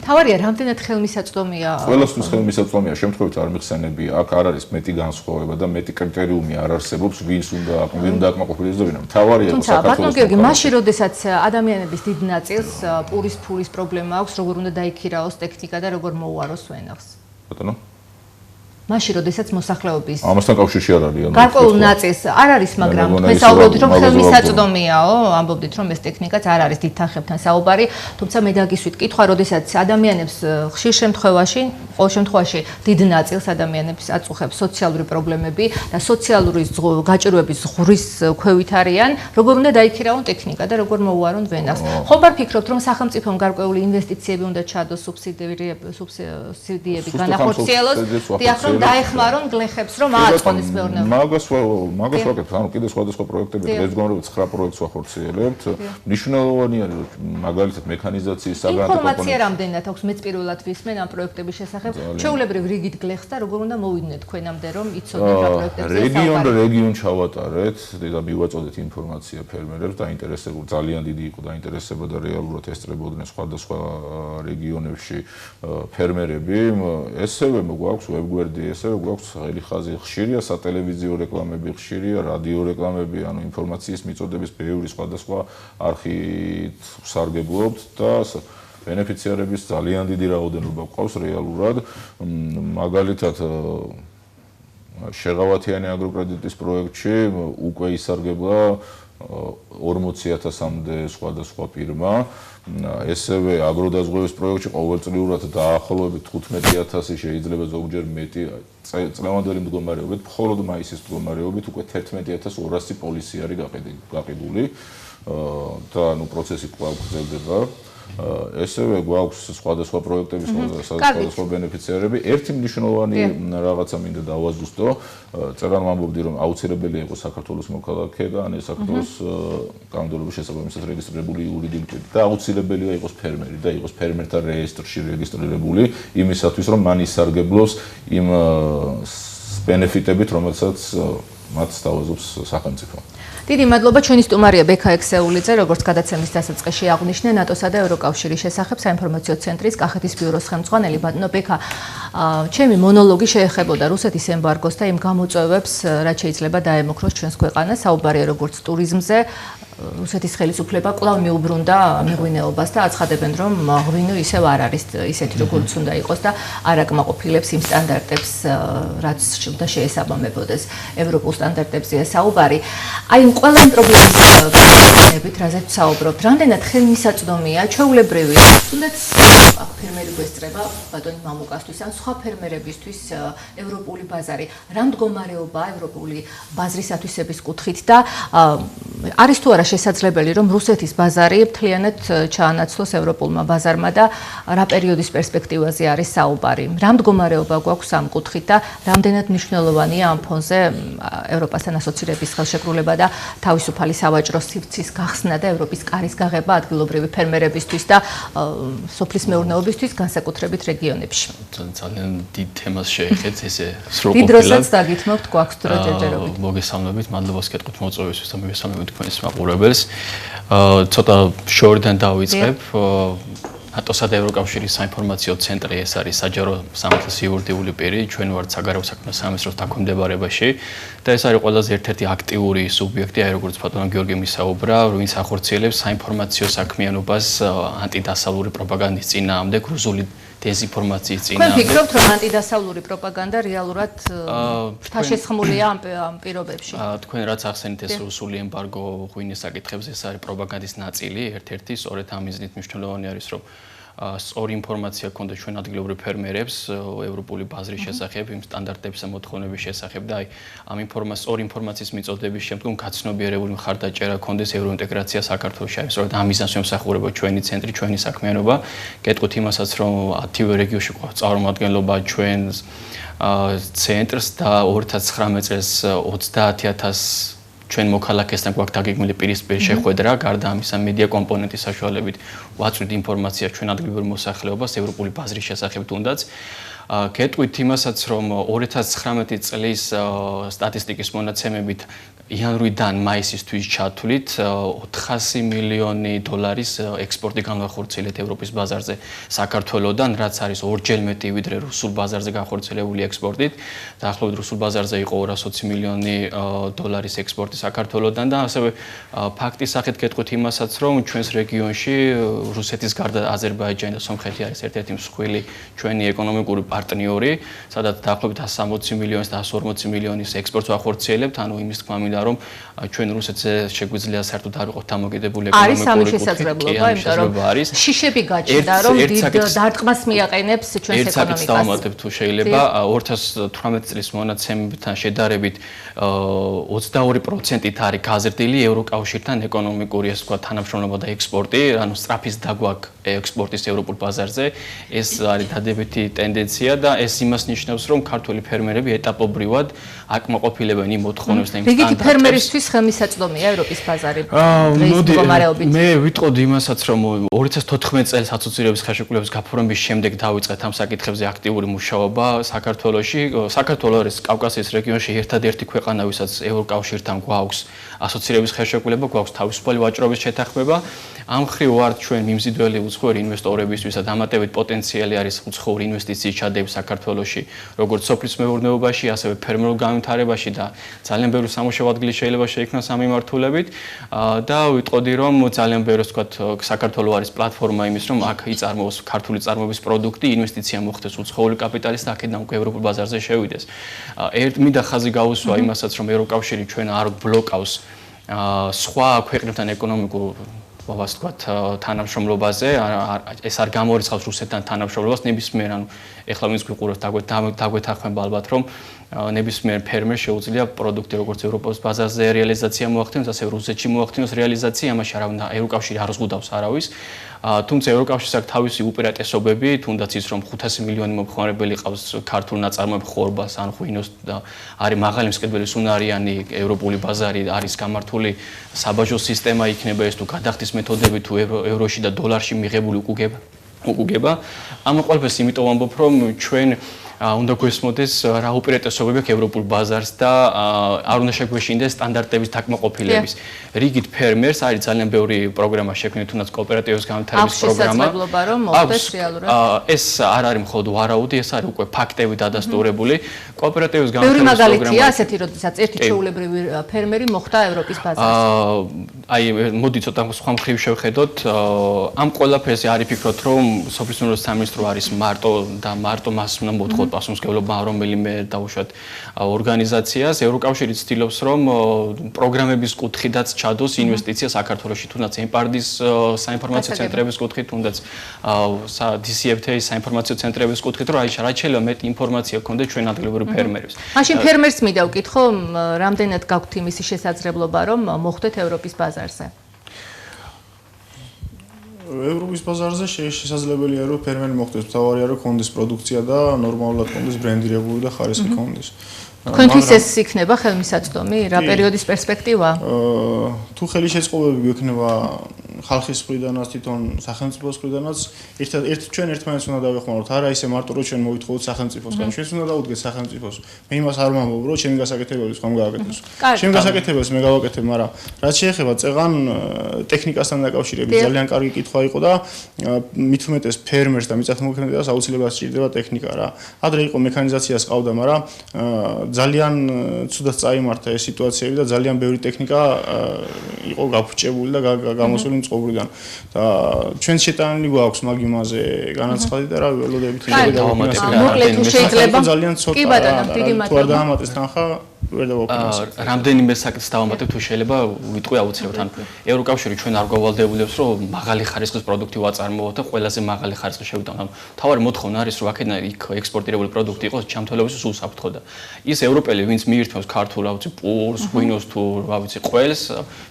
თავარია რამდენად ხელმისაწვდომია? ყველასთვის ხელმისაწვდომია, შემთხვევით არ მიხსენები, აქ არ არის მეტი განსხვავება და მეტი კრიტერიუმი არ არსებობს, ვინ უნდა აკმაყოფილოს და ვინ არა. თავარია თუმცა ბატონო გიორგი, მაშინ როდესაც ადამიანების დიდ ნაწილს პურის ფულის პრობლემა აქვს, როგორ უნდა დაიქირაოს ტექნიკა და როგორ მოუაროს ვენახს? ბატონო მაშინ როდესაც მოსახლეობის ამასთან კავშირში არ არის ანუ გარკვეულ ნაწილს არ არის, მაგრამ თქვენ საუბრობთ რომ ხელმისაწვდომიაო, ამბობდით რომ ეს ტექნიკაც არ არის დიდ თანხებთან საუბარი, თუმცა მე დაგისვით კითხვა, როდესაც ადამიანებს ხშირ შემთხვევაში, ყოველ შემთხვევაში დიდ ნაწილს ადამიანებს აწუხებს სოციალური პრობლემები და სოციალური გაჭირვების ზღვრის ქვევით არიან, როგორ უნდა დაიქირავონ ტექნიკა და როგორ მოუარონ ვენახს. ხომ არ ფიქრობთ რომ სახელმწიფომ გარკვეული ინვესტიციები უნდა ჩადოს სუბსიდიები განახორციელოს, დიახ რომ დაეხმარონ გლეხებს რომ ააწყონეს მეურნეობა. მაგას ვაკეთებ, ანუ კიდე სხვადასხვა პროექტები დღეს გონებთ 9 პროექტს ვახორციელებთ. მნიშვნელოვანი არის მაგალითად მექანიზაციის საგანტო ინფორმაცია რამდენად აქვს მეც პირველად ვისმენ ამ პროექტების შესახებ. ჩვეულებრივ რიგით გლეხს და როგორ უნდა მოვიდნენ თქვენამდე რომ იცოდნენ რა პროექტებია საუბარი. რეგიონ ჩავატარეთ და მივაწოდეთ ინფორმაცია ფერმერებს დაინტერესებულ ძალიან დიდი იყო დაინტერესება და რეალურად ესწრებოდნენ სხვადასხვა რეგიონებში ფერმერები. ესევე გვაქვს ვებ-გვერდი, ესევე გვაქვს ხელი ხაზი, ხშირია სატელევიზიო რეკლამები, ხშირია რადიო რეკლამები, ანუ ინფორმაციის მიწოდების ბევრი სხვადასხვა არხით ვსარგებლობთ და ბენეფიციარების ძალიან დიდი რაოდენობა გვყავს რეალურად. მაგალითად შეღავათიანი აგროკრედიტის პროექტში უკვე ისარგებლა 40,000-მდე სხვადასხვა ფირმა. ესევე აგროდაზღვევის პროექტში ყოველწლიურად დაახლოებით 15,000 შეიძლება ზოგჯერ მეტი წლევანდელი მდგომარეობით, მხოლოდ მაისის მდგომარეობით უკვე 11,200 პოლისი არის გაყიდული და ნუ პროცესი კვლავ გრძელდება. ესევე გვაქვს სხვადასხვა პროექტების სხვადასხვა ბენეფიციარები. ერთი მნიშვნელოვანი რაღაცა მინდა დავაზუსტო. წერან ვამბობდი რომ აუცილებელია იყოს საქართველოს მოქალაქე და ან საქართველოს კანონმდებლობის შესაბამისად რეგისტრირებული იურიდიული პირი და აუცილებელია იყოს ფერმერი და იყოს ფერმერთა რეესტრში რეგისტრირებული იმისათვის რომ მან ისარგებლოს იმ ბენეფიტებით რომელსაც მათ სთავაზობს სახელმწიფო. დიდი მადლობა ჩვენი სტუმარია ბექა ექსეულიძე, როგორც გადაცემის დასაწყისში აღნიშნე ნატოსა და ევროკავშირის შესახებ საინფორმაციო ცენტრის კახეთის ბიუროს ხელმძღვანელი ბატონო ბექა. ჩემი მონოლოგი შეეხებოდა რუსეთის ემბარგოს და იმ გამოწვევებს, რაც შეიძლება დაემუქროს ჩვენს ქვეყანას, საუბარია როგორც ტურიზმზე. რუსეთის ხელისუფლება კვლავ მიუბრუნდა მეღვინეობას და აცხადებენ, რომ ღვინო ისევ არ არის ისეთი, როგორც უნდა იყოს და არ აკმაყოფილებს იმ სტანდარტებს, რაც უნდა შეესაბამებოდეს ევროპულ სტანდარტებზეა საუბარი. აი ყველა იმ პრობლემებით, რაზეც საუბრობთ, რამდენად ხელმისაწვდომია ჩვეულებრივი, თუნდაც ფერმერი გვესწრება ბატონი მამუკასთვის ან სხვა ფერმერებისთვის ევროპული ბაზარი. რა მდგომარეობაა ევროპული ბაზრის ათვისების კუთხით და არის თუ არა შესაძლებელი რომ რუსეთის ბაზარი მთლიანად ჩაანაცვლოს ევროპულმა ბაზარმა და რა პერიოდის პერსპექტივაზე არის საუბარი. რა მდგომარეობა გვაქვს ამ კუთხით და რამდენად მნიშვნელოვანია ამ ფონზე ევროპასთან ასოცირების ხელშეკრულება და თავისუფალი სავაჭრო სივრცის გახსნა და ევროპის კარის გაღება ადგილობრივი ფერმერებისთვის და სოფლის მეურნეობისთვის განსაკუთრებით რეგიონებში. ძალიან დიდ თემას შეეხეთ ესე სროყოფილად. დიდ დროსაც დაგითმობთ გვაქვს დრო ჯერჯერობით. მოგესალმებით, მადლობას გეტყვით მოწვევისთვის და მივესალმებით თქვენს მაყურებელს. ცოტა შორიდან დავიწყებ. ნატოსა და ევროკავშირის საინფორმაციო ცენტრი ეს არის საჯარო სამართლის იურიდიული პირი, ჩვენ ვართ საგარეო საქმეთა სამინისტროს დაქვემდებარებაში და ეს არის ყველაზე ერთ-ერთი აქტიური სუბიექტი, აი როგორც ბატონო გიორგი მისაუბრა, ვინც ახორციელებს საინფორმაციო საქმიანობას ანტიდასავლური პროპაგანდის წინააღმდეგ, რუსული დეზინფორმაციის წინააღმდეგ. თქვენ ფიქრობთ, რომ ანტიდასავლური პროპაგანდა რეალურად თაშესხმულია ამ პირობებში? თქვენ რაც ახსენეთ ეს რუსული ემბარგო ღვინის საკითხებზე, ეს არის პროპაგანდის ნაწილი, ერთ-ერთი, სწორედ ამ მიზნით მნიშვნელოვანი არის, რომ სწორი ინფორმაცია გქონდეს ჩვენ ადგილობრივ ფერმერებს ევროპული ბაზრის შესახებ, იმ სტანდარტების და მოთხოვნების შესახებ და აი ამ სწორი ინფორმაციის მიწოდების შემდგომ გაცნობიერებული მხარდაჭერა გქონდეს ევროინტეგრაცია საქართველოში. აი სწორედ ამ მიზანს ემსახურება ჩვენი ცენტრი, ჩვენი საქმიანობა. გეტყვით იმასაც, რომ 10 რეგიონში ყავს წარმომადგენლობა ჩვენს ცენტრს და 2019 წელს 30,000 ჩვენ მოქალაქესთან გვაქვს დაგეგმილი პირისპირ შეხვედრა, გარდა ამისა მედია კომპონენტის საშუალებით ვაწვდით ინფორმაციას ჩვენ ადგილობრივ მოსახლეობას ევროპული ბაზრის შესახებ თუნდაც. გეტყვით იმასაც, რომ 2019 წლის სტატისტიკის მონაცემებით იანვრიდან მაისისთვის ჩათვლით 400 მილიონი დოლარის ექსპორტი განვახორციელეთ ევროპის ბაზარზე საქართველოსდან, რაც არის ორჯერ მეტი ვიდრე რუსულ ბაზარზე განხორციელებული ექსპორტით. დაახლოებით რუსულ ბაზარზე იყო 220 მილიონი დოლარის ექსპორტი საქართველოსდან და ასევე ფაქტის სახით გეტყვით იმასაც, რომ ჩვენს რეგიონში რუსეთის გარდა აზერბაიჯანი და სომხეთი არის ერთ-ერთი მსხვილი ჩვენი ეკონომიკური პარტნიორი, სადაც დაახლოებით 160 მილიონის და 140 მილიონის ექსპორტს ვახორციელებთ, ანუ იმის თქმა მინდა რომ ჩვენ რუსეთზე შეგვიძლია საერთოდ არ ვიყოთ დამოკიდებული ეკონომიკური შესაძლებლობა, იმიტომ რომ შიშები გაჩნდა, რომ დიდ დარტყმას მიაყენებს ჩვენს ეკონომიკას. ერთ დავამატებ თუ შეიძლება 2018 წლის მონაცემებთან შედარებით 22%-ით არის გაზრდილი ევროკავშირთან ეკონომიკური ასე ვთქვათ თანამშრომლობა და ექსპორტი, ანუ სწრაფის დაგვა ექსპორტის ევროპულ ბაზარზე. ეს არის დადებითი ტენდენცია და ეს იმას ნიშნავს, რომ ქართველი ფერმერები ეტაპობრივად აკმაყოფილებენ იმ მოთხოვნებს და იმ სტანდარტებს. რიგითი ფერმერისთვის ხელმისაწვდომია ევროპის ბაზარი. მდგომარეობით. მე ვიტყოდი იმასაც, რომ 2014 წელს ასოცირების ხელშეკრულების გაფორმების შემდეგ დავიწყეთ ამ საკითხებზე აქტიური მუშაობა საქართველოში. საქართველო არის კავკასიის რეგიონში ერთადერთი ქვეყანა, ვისაც ევროკავშირთან გვაქვს ასოცირების ხელშეკრულება, გვაქვს თავისუფალი ვაჭრობის შეთანხმება. ამ მხრივ ვართ ჩვენ მიმზიდველი უცხოური ინვესტორებისთვის და დამატებით პოტენციალი არის უცხოური ინვესტიციის ჩადები საქართველოში, როგორც სოფლის მეურნეობაში, ასევე ფერმერულ განვითარებაში და ძალიან ბევრი სამუშაო ადგილი შეიძლება შეიქმნას ამ მიმართულებით და ვიტყოდი რომ ძალიან ბევრი ვთქვათ საქართველო არის პლატფორმა იმის რომ აქ იწარმოოს ქართული წარმოების პროდუქტი, ინვესტიცია მოხდეს უცხოური კაპიტალის და აქედან უკვე ევროპულ ბაზარზე შევიდეს. მინდა ხაზი გაუსვა იმასაც რომ ევროკავშირი ჩვენ არ ბლოკავს სხვა ქვეყნებთან ეკონომიკურ ასე ვთქვათ თანამშრომლობაზე, ეს არ გამორიცხავს რუსეთთან თანამშრომლობას, ნებისმიერ ანუ ეხლა ვინც გვიყურებს დაგვეთანხმება ალბათ რომ ნებისმიერ ფერმერს შეუძლია პროდუქტი როგორც ევროპის ბაზარზე რეალიზაცია მოახდინოს, ასევე რუსეთში მოახდინოს რეალიზაცია, ამაში არავინ ევროკავშირი არ ზღუდავს არავის. თუმცა ევროკავშირს აქვს თავისი უპირატესობები, თუნდაც ის რომ 500 მილიონი მომხმარებელი ყავს ქართულ ნაწარმოებ ხორბალს, ან ღვინოს და არის მაღალი მსყიდველის უნარიანი ევროპული ბაზარი, არის გამართული საბაჟო სისტემა იქნება ეს თუ გადახდის მეთოდები თუ ევროში და დოლარში მიღებული უკუგება. ამ ყველაფერს იმიტომ ვამბობ რომ ჩვენ უნდა გვესმოდეს რა უპირატესობები აქვს ევროპულ ბაზარს და არ უნდა შეგვეშინდეს სტანდარტების დაკმაყოფილების. რიგით ფერმერს არის ძალიან ბევრი პროგრამა შექმნილი, თუნდაც კოოპერატივის განვითარების პროგრამა. შესაძლებლობა რომ მოხდეს რეალურად. ეს არ არის მხოლოდ ვარაუდი, ეს არის უკვე ფაქტები დადასტურებული. კოოპერატივის განვითარების პროგრამა. ბევრი მაგალითია პროგრამა ასეთი, როდესაც ერთი ჩვეულებრივი ფერმერი მოხვდა ევროპის ბაზარზე. აი მოდი ცოტა სხვა მხრივ შევხედოთ. ამ ყველაფერზე არის ფიქრობთ რომ სოფლის მეურნეობის სამინისტრო არის მარტო მას უნდა მოთხოვოთ პასუხისმგებლობა რომელიმე დაუშვათ ორგანიზაციას. ევროკავშირი ცდილობს რომ პროგრამების კუთხიდაც ჩადოს ინვესტიცია საქართველოში, თუნდაც ემპარდის საინფორმაციო ცენტრების კუთხით, თუნდაც DCFTA-ის საინფორმაციო ცენტრების კუთხით, რომ რაც შეიძლება მეტი ინფორმაცია გქონდეს ჩვენ ადგილობრივ ფერმერებს. მაშინ ფერმერს მინდა ვკითხო, რამდენად გაქვთ იმისი შესაძლებლობა რომ მოხვდეთ ევროპის ბაზარზე? ევროპის ბაზარზე შესაძლებელია რომ ფერმერი მოხდეს, მთავარია რომ კონდეს პროდუქცია და ნორმალურად კონდეს ბრენდირებული და ხარისხი კონდეს. თქვენთვის ეს იქნება ხელმისაწვდომი, რა პერიოდის პერსპექტივა? თუ ხელშეწყობები გვექნება ხალხის მხრიდანაც, თვითონ სახელმწიფოს მხრიდანაც, ჩვენ ერთმანეთს უნდა დავეხმაროთ, არა ისე მარტო რომ ჩვენ მოვითხოვოთ სახელმწიფოსგან, ჩვენც უნდა დავუდგეთ სახელმწიფოს. მე იმას არ ვამბობ, რომ ჩემი გასაკეთებელი სხვამ გააკეთოს. ჩემი გასაკეთებელს მე გავაკეთებ, მაგრამ რაც შეეხება წეღან ტექნიკასთან დაკავშირებით ძალიან კარგი კითხვა იყო და მით უმეტეს ფერმერს და მიწათმოქმედებას აუცილებლად სჭირდება ტექნიკა რა. ადრე იყო მექანიზაციას ყავდა, მაგრამ ძალიან ცუდად წაიმართა ეს სიტუაციები და ძალიან ბევრი ტექნიკა იყო გაფუჭებული და გამოსული მწყობრიდან. და ჩვენ შეტანილი გვაქვს მაგ იმაზე განაცხადი და რა ველოდებით მოკლედ თუ შეიძლება ძალიან ცოტა. კი ბატონო, დიდი მადლობა. თუ არ დაამატეს თანხა ვერ დავაფინანსებ. რამდენიმე საკითხს დავამატებ თუ შეიძლება ვიტყვი აუცილებლად. ანუ ევროკავშირი ჩვენ არ გავალდებულებს რომ მაღალი ხარისხის პროდუქტი ვაწარმოოთ და ყველაზე მაღალი ხარისხი შევიტანოთ. ანუ თავარი მოთხოვნა არის რომ აქედან იქ ექსპორტირებული პროდუქტი იყოს ჯანმრთელობის უსაფრთხო და ის ევროპელი ვინც მიირთმევს ქართულ ავიცი პურს, ღვინოს თუ რა ვიცი ყველს,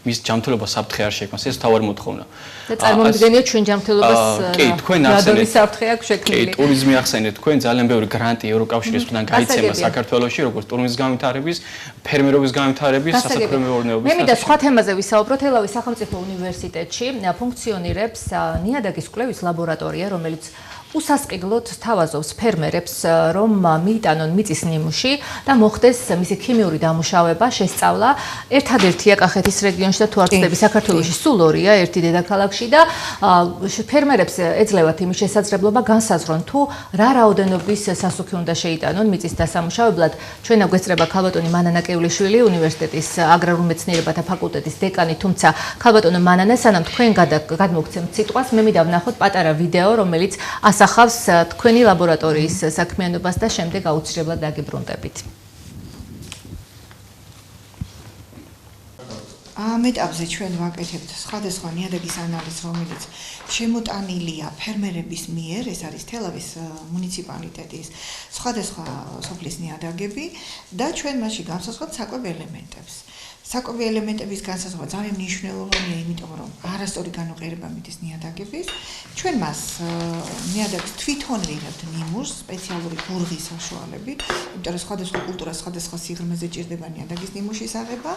მის ჯანმრთელობა საფრთხე არ შექმნას. ეს თავარი მოთხოვნა. და წარმოვიდგენიათ ჩვენ ჯანმრთელობას კი, თქვენ ახსენეთ საფრთხე აქვს შექმნილი. კი, ტურიზმი ახსენეთ თქვენ ძალიან ბევრი გრანტი ევროკავშირის მხრიდან გაიცემა საქართველოში, როგორც ტურიზმის განვითარების, ფერმერობის განვითარების, სასოფლო მეურნეობის. მე მინდა სხვა თემაზე ვისაუბროთ. ელავის სახელმწიფო უნივერსიტეტში ფუნქციონირებს ნიადაგის კვლევის ლაბორატორია, რომელიც უსასყიდლოდ თავაზობს ფერმერებს, რომ მიიტანონ მიწის ნიმუში და მოხდეს მისი ქიმიური დამუშავება, შესწავლა. ერთადერთია კახეთის რეგიონში და თუ არ ვცდები საქართველოში სულ ორია, ერთი დედაქალაქში და ფერმერებს ეძლევათ იმის შესაძლებლობა განსაზღვრონ თუ რა რაოდენობის სასუქი უნდა შეიტანონ მიწის დასამუშავებლად. ჩვენა გვესწრება ქალბატონი მანანა კევლიშვილი, უნივერსიტეტის აგრარულ მეცნიერებათა ფაკულტეტის დეკანი, თუმცა ქალბატონო მანანა, სანამ თქვენ გადმოგცემთ სიტყვას, მე მინდა ვნახოთ პატარა ვიდეო, რომელიც ასახავს თქვენი ლაბორატორიის საქმიანობას და შემდეგ აუცილებლად დაგიბრუნდებით. ამ ეტაპზე ჩვენ ვაკეთებთ სხვადასხვა ნიადაგის ანალიზს, რომელიც შემოტანილია ფერმერების მიერ, ეს არის თელავის მუნიციპალიტეტის სხვადასხვა სოფლის ნიადაგები და ჩვენ მასში განსაზღვრავთ საკვებ ელემენტებს. საკვები ელემენტების განსაზღვრა ძალიან მნიშვნელოვანია, იმიტომ რომ არასწორი განუყერება მიდის ნიადაგების. ჩვენ მას ნიადაგს თვითონ ვიღებთ ნიმუშს სპეციალური ბურღის საშუალებით, იმიტომ რომ სხვადასხვა კულტურას სხვადასხვა სიღრმეზე ჭირდება ნიადაგის ნიმუშის აღება.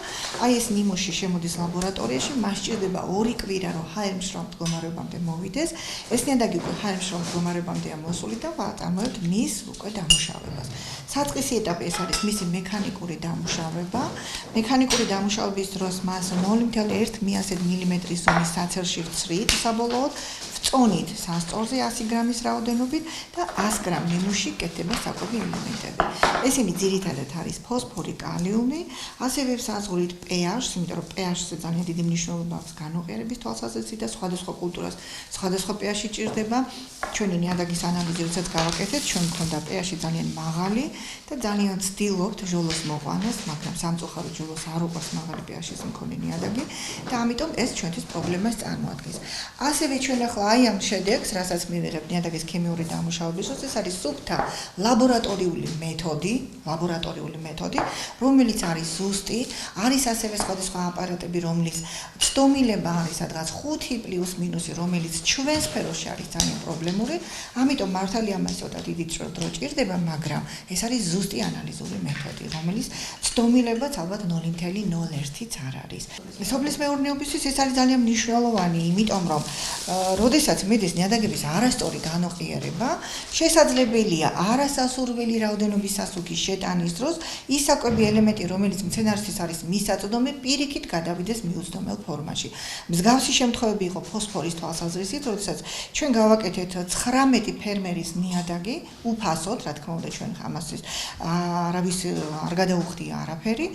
აი ეს ნიმუში შემოდის ლაბორატორიაში, მას ჭირდება 2 კვირა, რომ ჰაერმშრომ მდგომარეობამდე მოვიდეს. ეს ნიადაგი უკვე ჰაერმშრომ მდგომარეობამდეა მოსული და ვაწარმოებთ მის უკვე დამუშავებას. საწყისი ეტაპი ეს არის მისი მექანიკური დამუშავება. მექანიკური დამუშავების დროს მას 0.1 მმ-ის ზომის საცერში ვცრით საბოლოოდ, ვწონით სასწორზე 100 გრამის რაოდენობით და 100 გრამ ნიმუში კეთდება საკვები ელემენტები. ესენი ძირითადად არის ფოსფორი, კალიუმი, ასევე საზღვრით pH-ს, იმიტომ რომ pH-ზე ძალიან დიდი მნიშვნელობა აქვს განუყერების თვალსაზრისით და სხვადასხვა კულტურას სხვადასხვა pH-ი ჭირდება. ჩვენი ნიადაგის ანალიზი როდესაც გავაკეთეთ, ჩვენ მქონდა pH-ი ძალიან მაღალი და ძალიან ვცდილობთ ჟოლოს მოყვანას, მაგრამ სამწუხაროდ ჟოლოს არ უყვარს მაღალი pH-ის მქონე ნიადაგი და ამიტომ ეს ჩვენთვის პრობლემას წარმოადგენს. ასევე ჩვენ ახლა აი ამ შედეგს, რასაც მივიღებთ ნიადაგის ქიმიური დამუშავების დროს, ეს არის სუფთა ლაბორატორიული მეთოდი, რომელიც არის ზუსტი, არის ასევე სხვადასხვა აპარატები, რომლის ცდომილება არის სადღაც 5+-, რომელიც ჩვენ სფეროში არის ძალიან პრობლემური, ამიტომ მართალია მას ცოტა დიდი დრო ჭირდება, მაგრამ ეს არის ზუსტი ანალიზური მეთოდი, რომელიც ცდომილებაც ალბათ 0.01-იც არ არის. სოფლის მეურნეობისთვის ეს არის ძალიან მნიშვნელოვანი, იმიტომ რომ როდესაც მიდის ნიადაგების არასწორი განუყიერება, შესაძლებელია არასასურველი რაოდენობის სასუქის შეტანის დროს ის საკვები ელემენტი, რომელიც მცენარისთვის არის მისაწვდომი, პირიქით გადავიდეს მიუწვდომელ ფორმაში. მსგავსი შემთხვევები იყო ფოსფორის თვალსაზრისით, როდესაც ჩვენ გავაკეთეთ 19 ფერმერის ნიადაგი, უფასოდ, რა თქმა უნდა, ჩვენ ამასთვის არავის არ გადაუხდია არაფერი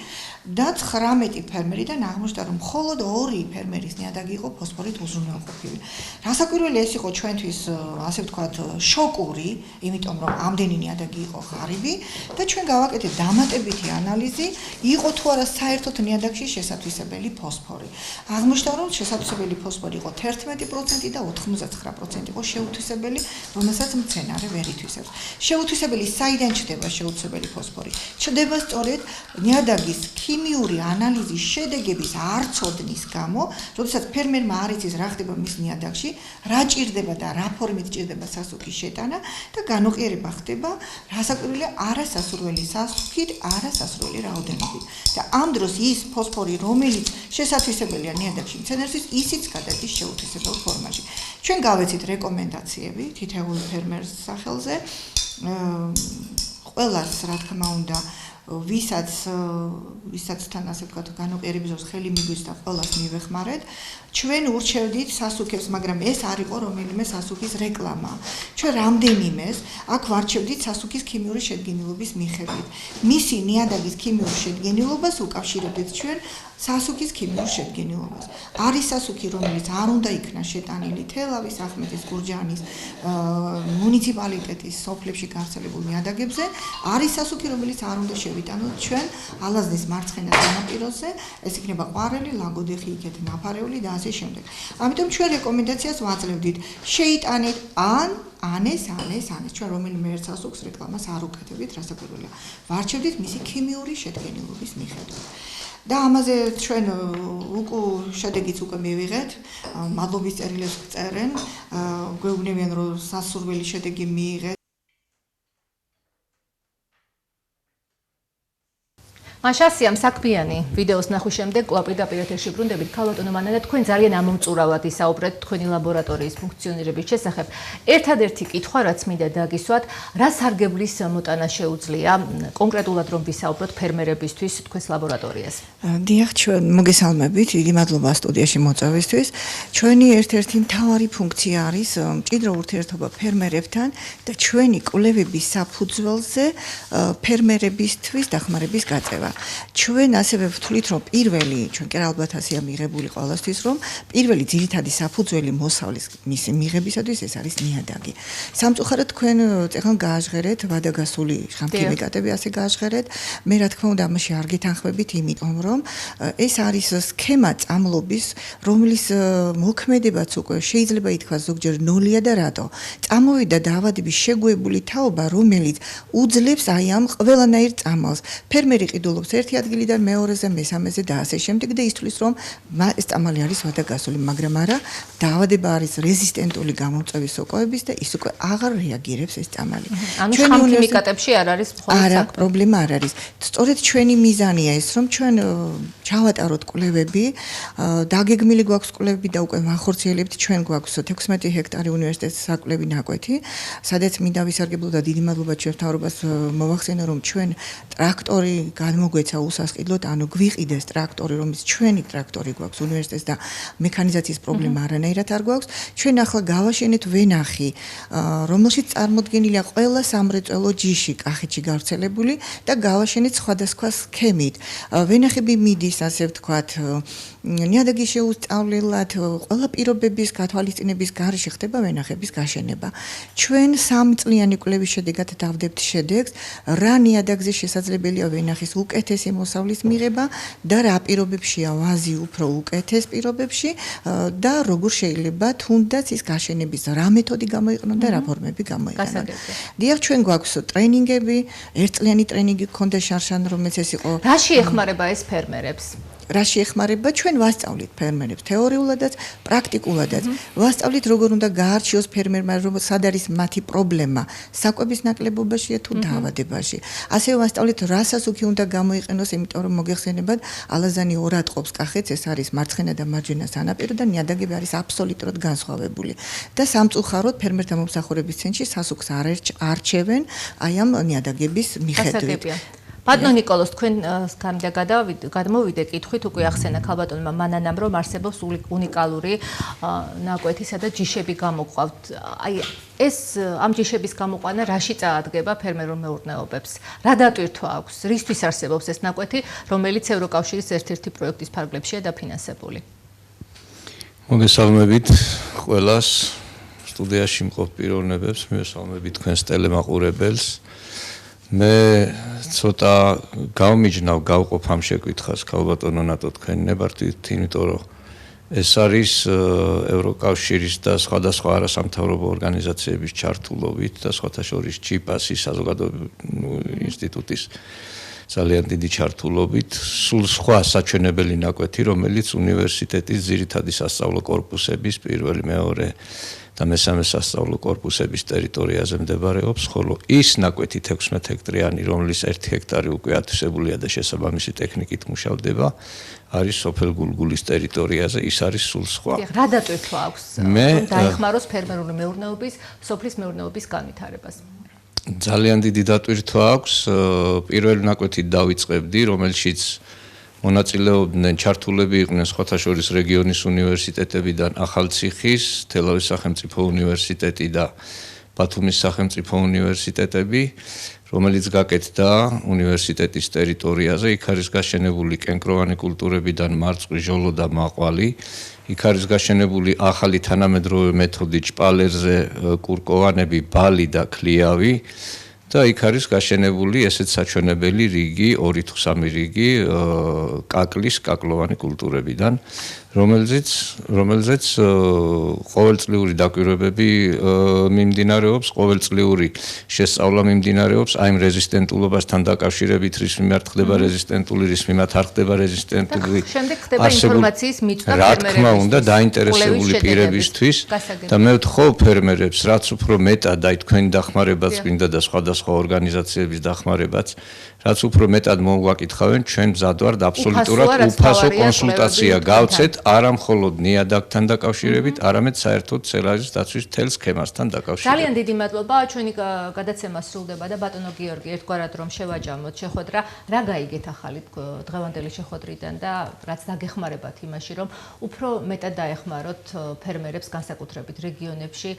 და 19 ფერმერიდან აღმოჩნდა, რომ მხოლოდ 2 ფერმერის ნიადაგი იყო ფოსფორით უზრუნველყოფილი. რასაკვირველი ეს იყო ჩვენთვის, ასე ვთქვათ, შოკური, იმიტომ რომ ამდენი ნიადაგი იყო ღარიბი და ჩვენ გავაკეთეთ დამატებითი ანალიზი, იყო თუ არა საერთოდ ნიადაგში შესათვისებელი ფოსფორი. აღმოჩნდა, რომ შესათვისებელი ფოსფორი იყო 11% და 99% იყო შეუთვისებელი, რომელსაც მცენარე ვერ ითვისებს. შეუთვისებელი საიდან ჩდება შეუთვისებელი ფოსფორი? ჩდება სწორედ ნიადაგის ქიმიური ანალიზის შედეგების არცოდნის გამო, როდესაც ფერმერმა არ იცის რა ხდება მის ნიადაგში, რა ჭირდება და რა ფორმით ჭირდება სასუქის შეტანა და განუყიერება ხდება, რასაკვირველია, არასასურველი სასუქით, არასასურველი რაოდენობით. და ამ დროს ის ფოსფორი, რომელიც შესათვისებელია ნიადაგში მცენარისთვის, ისიც გადადის შეუთვისებელ ფორმაში. ჩვენ გავეცით რეკომენდაციები თითოეულ ფერმერს სახელზე, ყველას, რა თქმა უნდა, ვისაც თან ასე ვთქვათ განუყიერების დროს ხელი მიგვიძს და ყველას მივეხმარეთ. ჩვენ ურჩევდით სასუქებს, მაგრამ ეს არ იყო რომელიმე სასუქის რეკლამა. ჩვენ რამდენიმეს აქ ვარჩევდით სასუქის ქიმიური შედგენილობის მიხედვით. მისი ნიადაგის ქიმიურ შედგენილობას უკავშირებდით ჩვენ სასუქის ქიმიურ შედგენილობას. არის სასუქი, რომელიც არ უნდა იქნა შეტანილი თელავის, ახმეტის, გურჯაანის მუნიციპალიტეტის სოფლებში გავრცელებულ ნიადაგებზე, არის სასუქი, რომელიც არ უნდა შევიტანოთ ჩვენ ალაზნის მარცხენა სანაპიროზე, ეს იქნება ყვარელი, ლაგოდეხი, იქეთ ნაფარეული და ასე შემდეგ. ამიტომ ჩვენ რეკომენდაციას ვაძლევდით, შეიტანეთ ან ეს, ჩვენ რომელიმე ერთ სასუქს რეკლამას არ უკეთებდით, რასაკვირველია. ვარჩევდით მისი ქიმიური შედგენილობის მიხედვით. და ამაზე ჩვენ შედეგიც უკვე მივიღეთ, მადლობის წერილებს გწერენ, გვეუბნებიან, რომ სასურველი შედეგი მიიღეთ. მაშასიამ საქმიანი ვიდეოს ნახვის შემდეგ კვლავ პირდაპირ ეთერში ბრუნდებით. ქალბატონო მანანა, თქვენ ძალიან ამომწურავად ისაუბრეთ თქვენი ლაბორატორიის ფუნქციონირების შესახებ. ერთადერთი კითხვა, რაც მინდა დაგისვათ, რა სარგებლის მოტანა შეუძლია კონკრეტულად რომ ვისაუბროთ ფერმერებისთვის თქვენს ლაბორატორიას? დიახ, ჩვენ მოგესალმებით, დიდი მადლობა სტუდიაში მოწვევისთვის. ჩვენი ერთ-ერთი მთავარი ფუნქცია არის მჭიდრო ურთიერთობა ფერმერებთან და ჩვენი კვლევების საფუძველზე ფერმერებისთვის დახმარების გაწევა. ჩვენ ასევე ვთვლით, რომ პირველი, ჩვენ კი ალბათ ასეა მიღებული ყოველთვის, რომ პირველი ძირითადი საფუძველი მოსავლის მისი მიღებისათვის ეს არის ნიადაგი. სამწუხაროდ თქვენ წეგან გააჟღერეთ ვადაგასული ხამქიმიკატები ასე გააჟღერეთ. მე რა თქმა უნდა ამაში არ გეთანხმებით, იმიტომ რომ ეს არის სქემა წამლობის, რომლის მოქმედებაც უკვე შეიძლება ითქვას ზოგჯერ ნოლია და რატო? წამოვიდა დაავადების შეგუებული თაობა, რომელიც უძლებს აი ამ ყველანაირ წამალს. ფერმერი ყიდულობს ერთი ადგილიდან მეორეზე, მესამეზე და ასე შემდეგ და ისთვის რომ ეს წამალი არის ვადაგასული, მაგრამ არა, დაავადება არის რეზისტენტული გამომწვევის სოკოების და ის უკვე აღარ რეაგირებს ეს წამალი. ანუ ხამქიმიკატებში არ არის მხოლოდ არა, პრობლემა არ არის. სწორედ ჩვენი მიზანია ეს, რომ ჩვენ ჩავატაროთ კვლევები, დაგეგმილი გვაქვს კვლევები და უკვე ვახორციელებთ, ჩვენ გვაქვს 16 ჰექტარი უნივერსიტეტის საკვლევი ნაკვეთი, სადაც მინდა ვისარგებლო და დიდი მადლობა ჩვენ მთავრობას მოვახსენო, რომ ჩვენ ტრაქტორი გადმოგვეცა უსასყიდლოდ, ანუ გვიყიდეს ტრაქტორი, რომელიც ჩვენი ტრაქტორი გვაქვს უნივერსიტეტს და მექანიზაციის პრობლემა არანაირად არ გვაქვს. ჩვენ ახლა გავაშენეთ ვენახი, რომელშიც წარმოდგენილია ყველა სამრეწველო ჯიში კახეთში გავრცელებული და გავაშენეთ სხვადასხვა სქემით. ვენახები მიდის, ასე ვთქვათ, ნიადაგის შეუსწავლელად, ყველა პირობების გათვალისწინების გარეშე ხდება ვენახების გაშენება. ჩვენ 3 წლიანი კვლევის შედეგად დავდებთ შედეგს, რა ნიადაგზე შესაძლებელია ვენახის უკეთესი მოსავლის მიღება და რა პირობებშია ვაზი უფრო უკეთეს პირობებში და როგორ შეიძლება თუნდაც ის გაშენების რა მეთოდი გამოიყენონ და რა ფორმები გამოიყენონ. დიახ, ჩვენ გვაქვს ტრენინგები, ერთწლიანი ტრენინგი გქონდა შარშან, რომელიც ეს იყო. რაში ეხმარება ეს ფერმერებს? რაში ეხმარება? ჩვენ ვასწავლით ფერმერებს თეორიულადაც, პრაქტიკულადაც. ვასწავლით როგორ უნდა გაარჩიოს ფერმერმა, სად არის მათი პრობლემა, საკვების ნაკლებობაშია თუ დაავადებაში. ასევე ვასწავლით რასასუქი უნდა გამოიყენოს, იმიტომ რომ მოგეხსენებათ, ალაზანი ორად ყოფს კახეთს, ეს არის მარცხენა და მარჯვენა სანაპირო და ნიადაგები არის აბსოლუტურად განსხვავებული. და სამწუხაროდ ფერმერთა მომსახურების ცენტრში სასუქს არ არჩევენ აი ამ ნიადაგების მიხედვით. ბატონო ნიკოლოს, თქვენ გამდა გადმოვიდე კითხვით, უკვე ახსენა ქალბატონმა მანანამ, რომ არსებობს უნიკალური ნაკვეთი, სადაც ჯიშები გამოყვავთ. აი ეს ამ ჯიშების გამოყვანა რაში წაადგება ფერმერულ მეურნეობებს? რა დატვირთვა აქვს? რისთვის არსებობს ეს ნაკვეთი, რომელიც ევროკავშირის ერთ-ერთი პროექტის ფარგლებშია დაფინანსებული? მოგესალმებით ყველას, სტუდიაში მყოფ პიროვნებებს, მივესალმებით თქვენს ტელემაყურებელს. მე ცოტა გავმიჯნავ გავყოფ ამ შეკითხვას ქალბატონო ნატო თქვენ ნებართვით, იმიტომ რომ ეს არის ევროკავშირის და სხვადასხვა არასამთავრობო ორგანიზაციების ჩართულობით და სხვათა შორის ჯიპასის საზოგადოებრივი ინსტიტუტის ძალიან დიდი ჩართულობით, სულ სხვა საჩვენებელი ნაკვეთი, რომელიც უნივერსიტეტის ძირითადი სასწავლო კორპუსების პირველი, მეორე და მესამე სასწავლო კორპუსების ტერიტორიაზე მდებარეობს, ხოლო ის ნაკვეთი 16 ჰექტრიანი, რომლის 1 ჰექტარი უკვე ათვისებულია და შესაბამისი ტექნიკით მუშავდება, არის სოფელ გულგულის ტერიტორიაზე, ის არის სულ სხვა. რა დატვირთვა აქვს, რომ დაეხმაროს ფერმერული მეურნეობის, სოფლის მეურნეობის განვითარებას? ძალიან დიდი დატვირთვა აქვს. პირველი ნაკვეთით დავიწყებდი, რომელშიც მონაწილეობდნენ ჩართულები იყვნენ სხვათა შორის რეგიონის უნივერსიტეტებიდან ახალციხის, თელავის სახელმწიფო უნივერსიტეტი და ბათუმის სახელმწიფო უნივერსიტეტები, რომელიც გაკეთდა უნივერსიტეტის ტერიტორიაზე. იქ არის გაშენებული კენკროვანი კულტურებიდან მარწყვი, ჟოლო და მაყვალი. იქ არის გაშენებული ახალი თანამედროვე მეთოდი ჭპალერზე კურკოვანები, ბალი და ქლიავი. და იქ არის გაშენებული ესეც საჩვენებელი რიგი, 2 თუ 3 რიგი კაკლოვანი კულტურებიდან, რომელზეც ყოველწლიური დაკვირვებები მიმდინარეობს, ყოველწლიური შესწავლა მიმდინარეობს აი ამ რეზისტენტულობასთან დაკავშირებით, რის მიმართ ხდება რეზისტენტული, რის მიმართ არ ხდება რეზისტენტული. შემდეგ ხდება ინფორმაციის მიწვევა ფერმერებისთვის. რა თქმა უნდა, დაინტერესებული პირებისთვის და მე ვთხოვ ფერმერებს, რაც უფრო მეტად აი თქვენი დახმარებაც გვინდა და სხვადასხვა ორგანიზაციების დახმარებაც, რაც უფრო მეტად მოვაკითხავენ, ჩვენ მზად ვართ აბსოლუტურად უფასო კონსულტაცია გავცეთ არა მხოლოდ ნიადაგთან დაკავშირებით, არამედ საერთოდ ცელაჟის დაცვის მთელ სქემასთან დაკავშირებით. ძალიან დიდი მადლობა, ჩვენი გადაცემა სრულდება და ბატონო გიორგი, ერთგვარად რომ შევაჯამოთ შეხვედრა, რა გაიგეთ ახალი დღევანდელი შეხვედრიდან და რაც დაგეხმარებათ იმაში, რომ უფრო მეტად დაეხმაროთ ფერმერებს განსაკუთრებით რეგიონებში,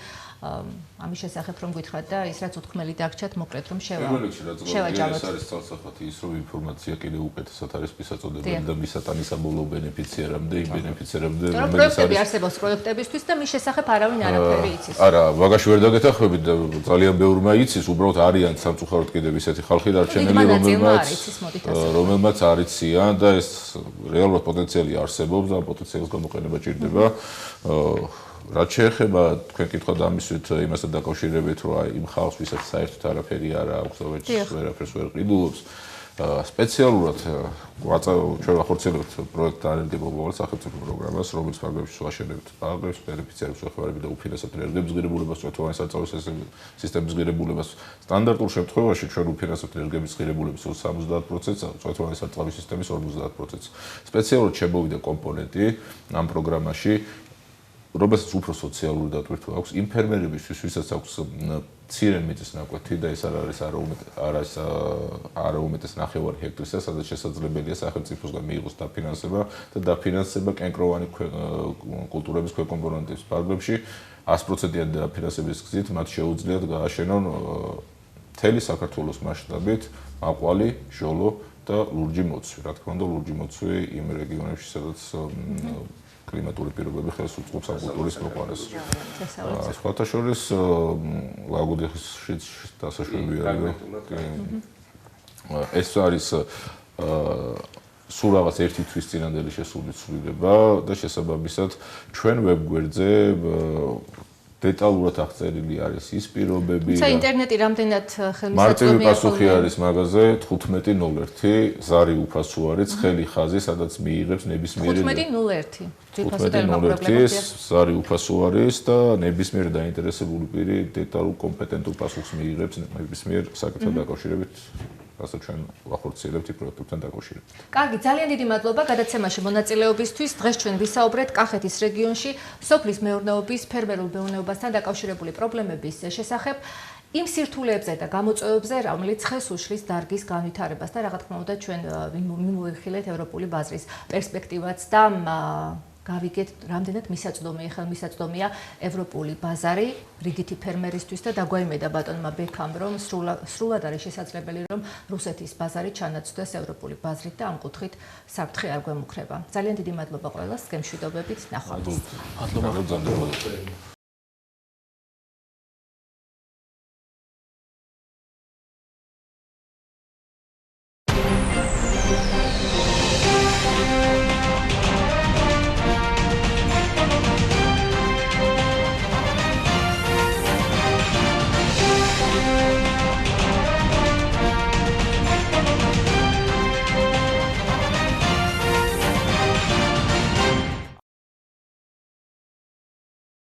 ამის შესახებ რომ გითხრათ და ის რაც უთქმელი დაგჭათ, მოკლედ რომ შევაჯამოთ. ეს არის თალსახად ის რომ ინფორმაცია კიდევ უკეთესად არის მისაწოდებელი და მისატანის საბოლოო ბენეფიციარამდე, იმ ბენეფიციარამდე, რომელიც არის არსებობს პროექტებისთვის და მის შესახებ არავინ არაფერი იცის. არა, ვაგაში ვერ დაგეთანხმებით და ძალიან ბევრმა იცის, უბრალოდ არიან სამწუხაროდ კიდევ ისეთი ხალხი დარჩენილი, რომელმაც არ იციან და ეს რეალურად პოტენციალი არსებობს და პოტენციალის გამოყენება ჭირდება. რაც შეეხება თქვენ კითხავთ ამისვით იმასთან დაკავშირებით, რომ აი იმ ხალხს ვისაც საერთოდ არაფერი არ აქვს და ვერაფერს ვერ ყიდულობს, სპეციალურად ჩვენ ვახორციელებთ პროექტ ანერგებულ სახელმწიფო პროგრამას, რომელიც მაგალითად ვაშენებთ ბაღებს, ბენეფიციარებს ვეხმარებით და უფინანსებთ ენერგიების ღირებულებას, წვეთოვანი საწავლის სისტემის ღირებულებას. სტანდარტულ შემთხვევაში ჩვენ უფინანსებთ ენერგიების ღირებულების 70%-ს, წვეთოვანი საწავლის სისტემის 50%-ს. სპეციალურად შემოვიდა კომპონენტი ამ პროგრამაში, რომელსაც უფრო სოციალური დატვირთვა აქვს იმ ფერმერებისთვის, ვისაც აქვს მცირე მიწის ნაკვეთი და ეს არ არის არაუმეტეს 9 ჰექტარისა, სადაც შესაძლებელია სახელმწიფოსგან მიიღოს დაფინანსება და დაფინანსება კენკროვანი კულტურების ქვეკომპონენტების ფარგლებში 100%-იანი დაფინანსების გზით მათ შეუძლიათ გააშენონ მთელი საქართველოს მასშტაბით მაყვალი, ჟოლო და ლურჯი მოცვი. რა თქმა უნდა, ლურჯი მოცვი იმ რეგიონებში, სადაც კლიმატური პირობები ხელს უწყობს ამ კულტურის მოყვანას. სხვათა შორის ლაგოდიხის დასაშვები არის. ეს არის სულ რაღაც ერთი თვის წინანდელი შესული ცვლილება და შესაბამისად ჩვენ ვებ-გვერდზე დეტალურად აღწერილი არის ის პირობები. თუმცა ინტერნეტი რამდენად ხელმისაწვდომია? მარტივი პასუხი არის მაგაზე 1501 ზარი უფასო არის ცხელი ხაზი, სადაც მიიღებს ნებისმიერი 1501 1501 ზარი უფასო არის და ნებისმიერ დაინტერესებული პირი დეტალურ კომპეტენტურ პასუხს მიიღებს ნებისმიერ საკითხთან დაკავშირებით. რასაც ჩვენ ვახორციელებთ პროექტებთან დაკავშირებით. კარგი, ძალიან დიდი მადლობა გადაცემაში მონაწილეობისთვის. დღეს ჩვენ ვისაუბრეთ კახეთის რეგიონში სოფლის მეურნეობის, ფერმერულ მეურნეობასთან დაკავშირებული პრობლემების შესახებ, იმ სირთულეებზე და გამოწვევებზე, რომელიც ხელს უშლის დარგის განვითარებას და რა თქმა უნდა ჩვენ მიმოვიხილეთ ევროპული ბაზრის პერსპექტივაც და გავიგეთ, რამდენად ხელმისაწვდომია ევროპული ბაზარი რიგითი ფერმერისთვის და დაგვაიმედა ბატონმა ბექამ, რომ სრულად არის შესაძლებელი, რომ რუსეთის ბაზარი ჩანაცვლდეს ევროპული ბაზრით და ამ კუთხით საფრთხე არ გვემუქრება. ძალიან დიდი მადლობა ყველას, გემშვიდობებით, ნახვამდის. მადლობა.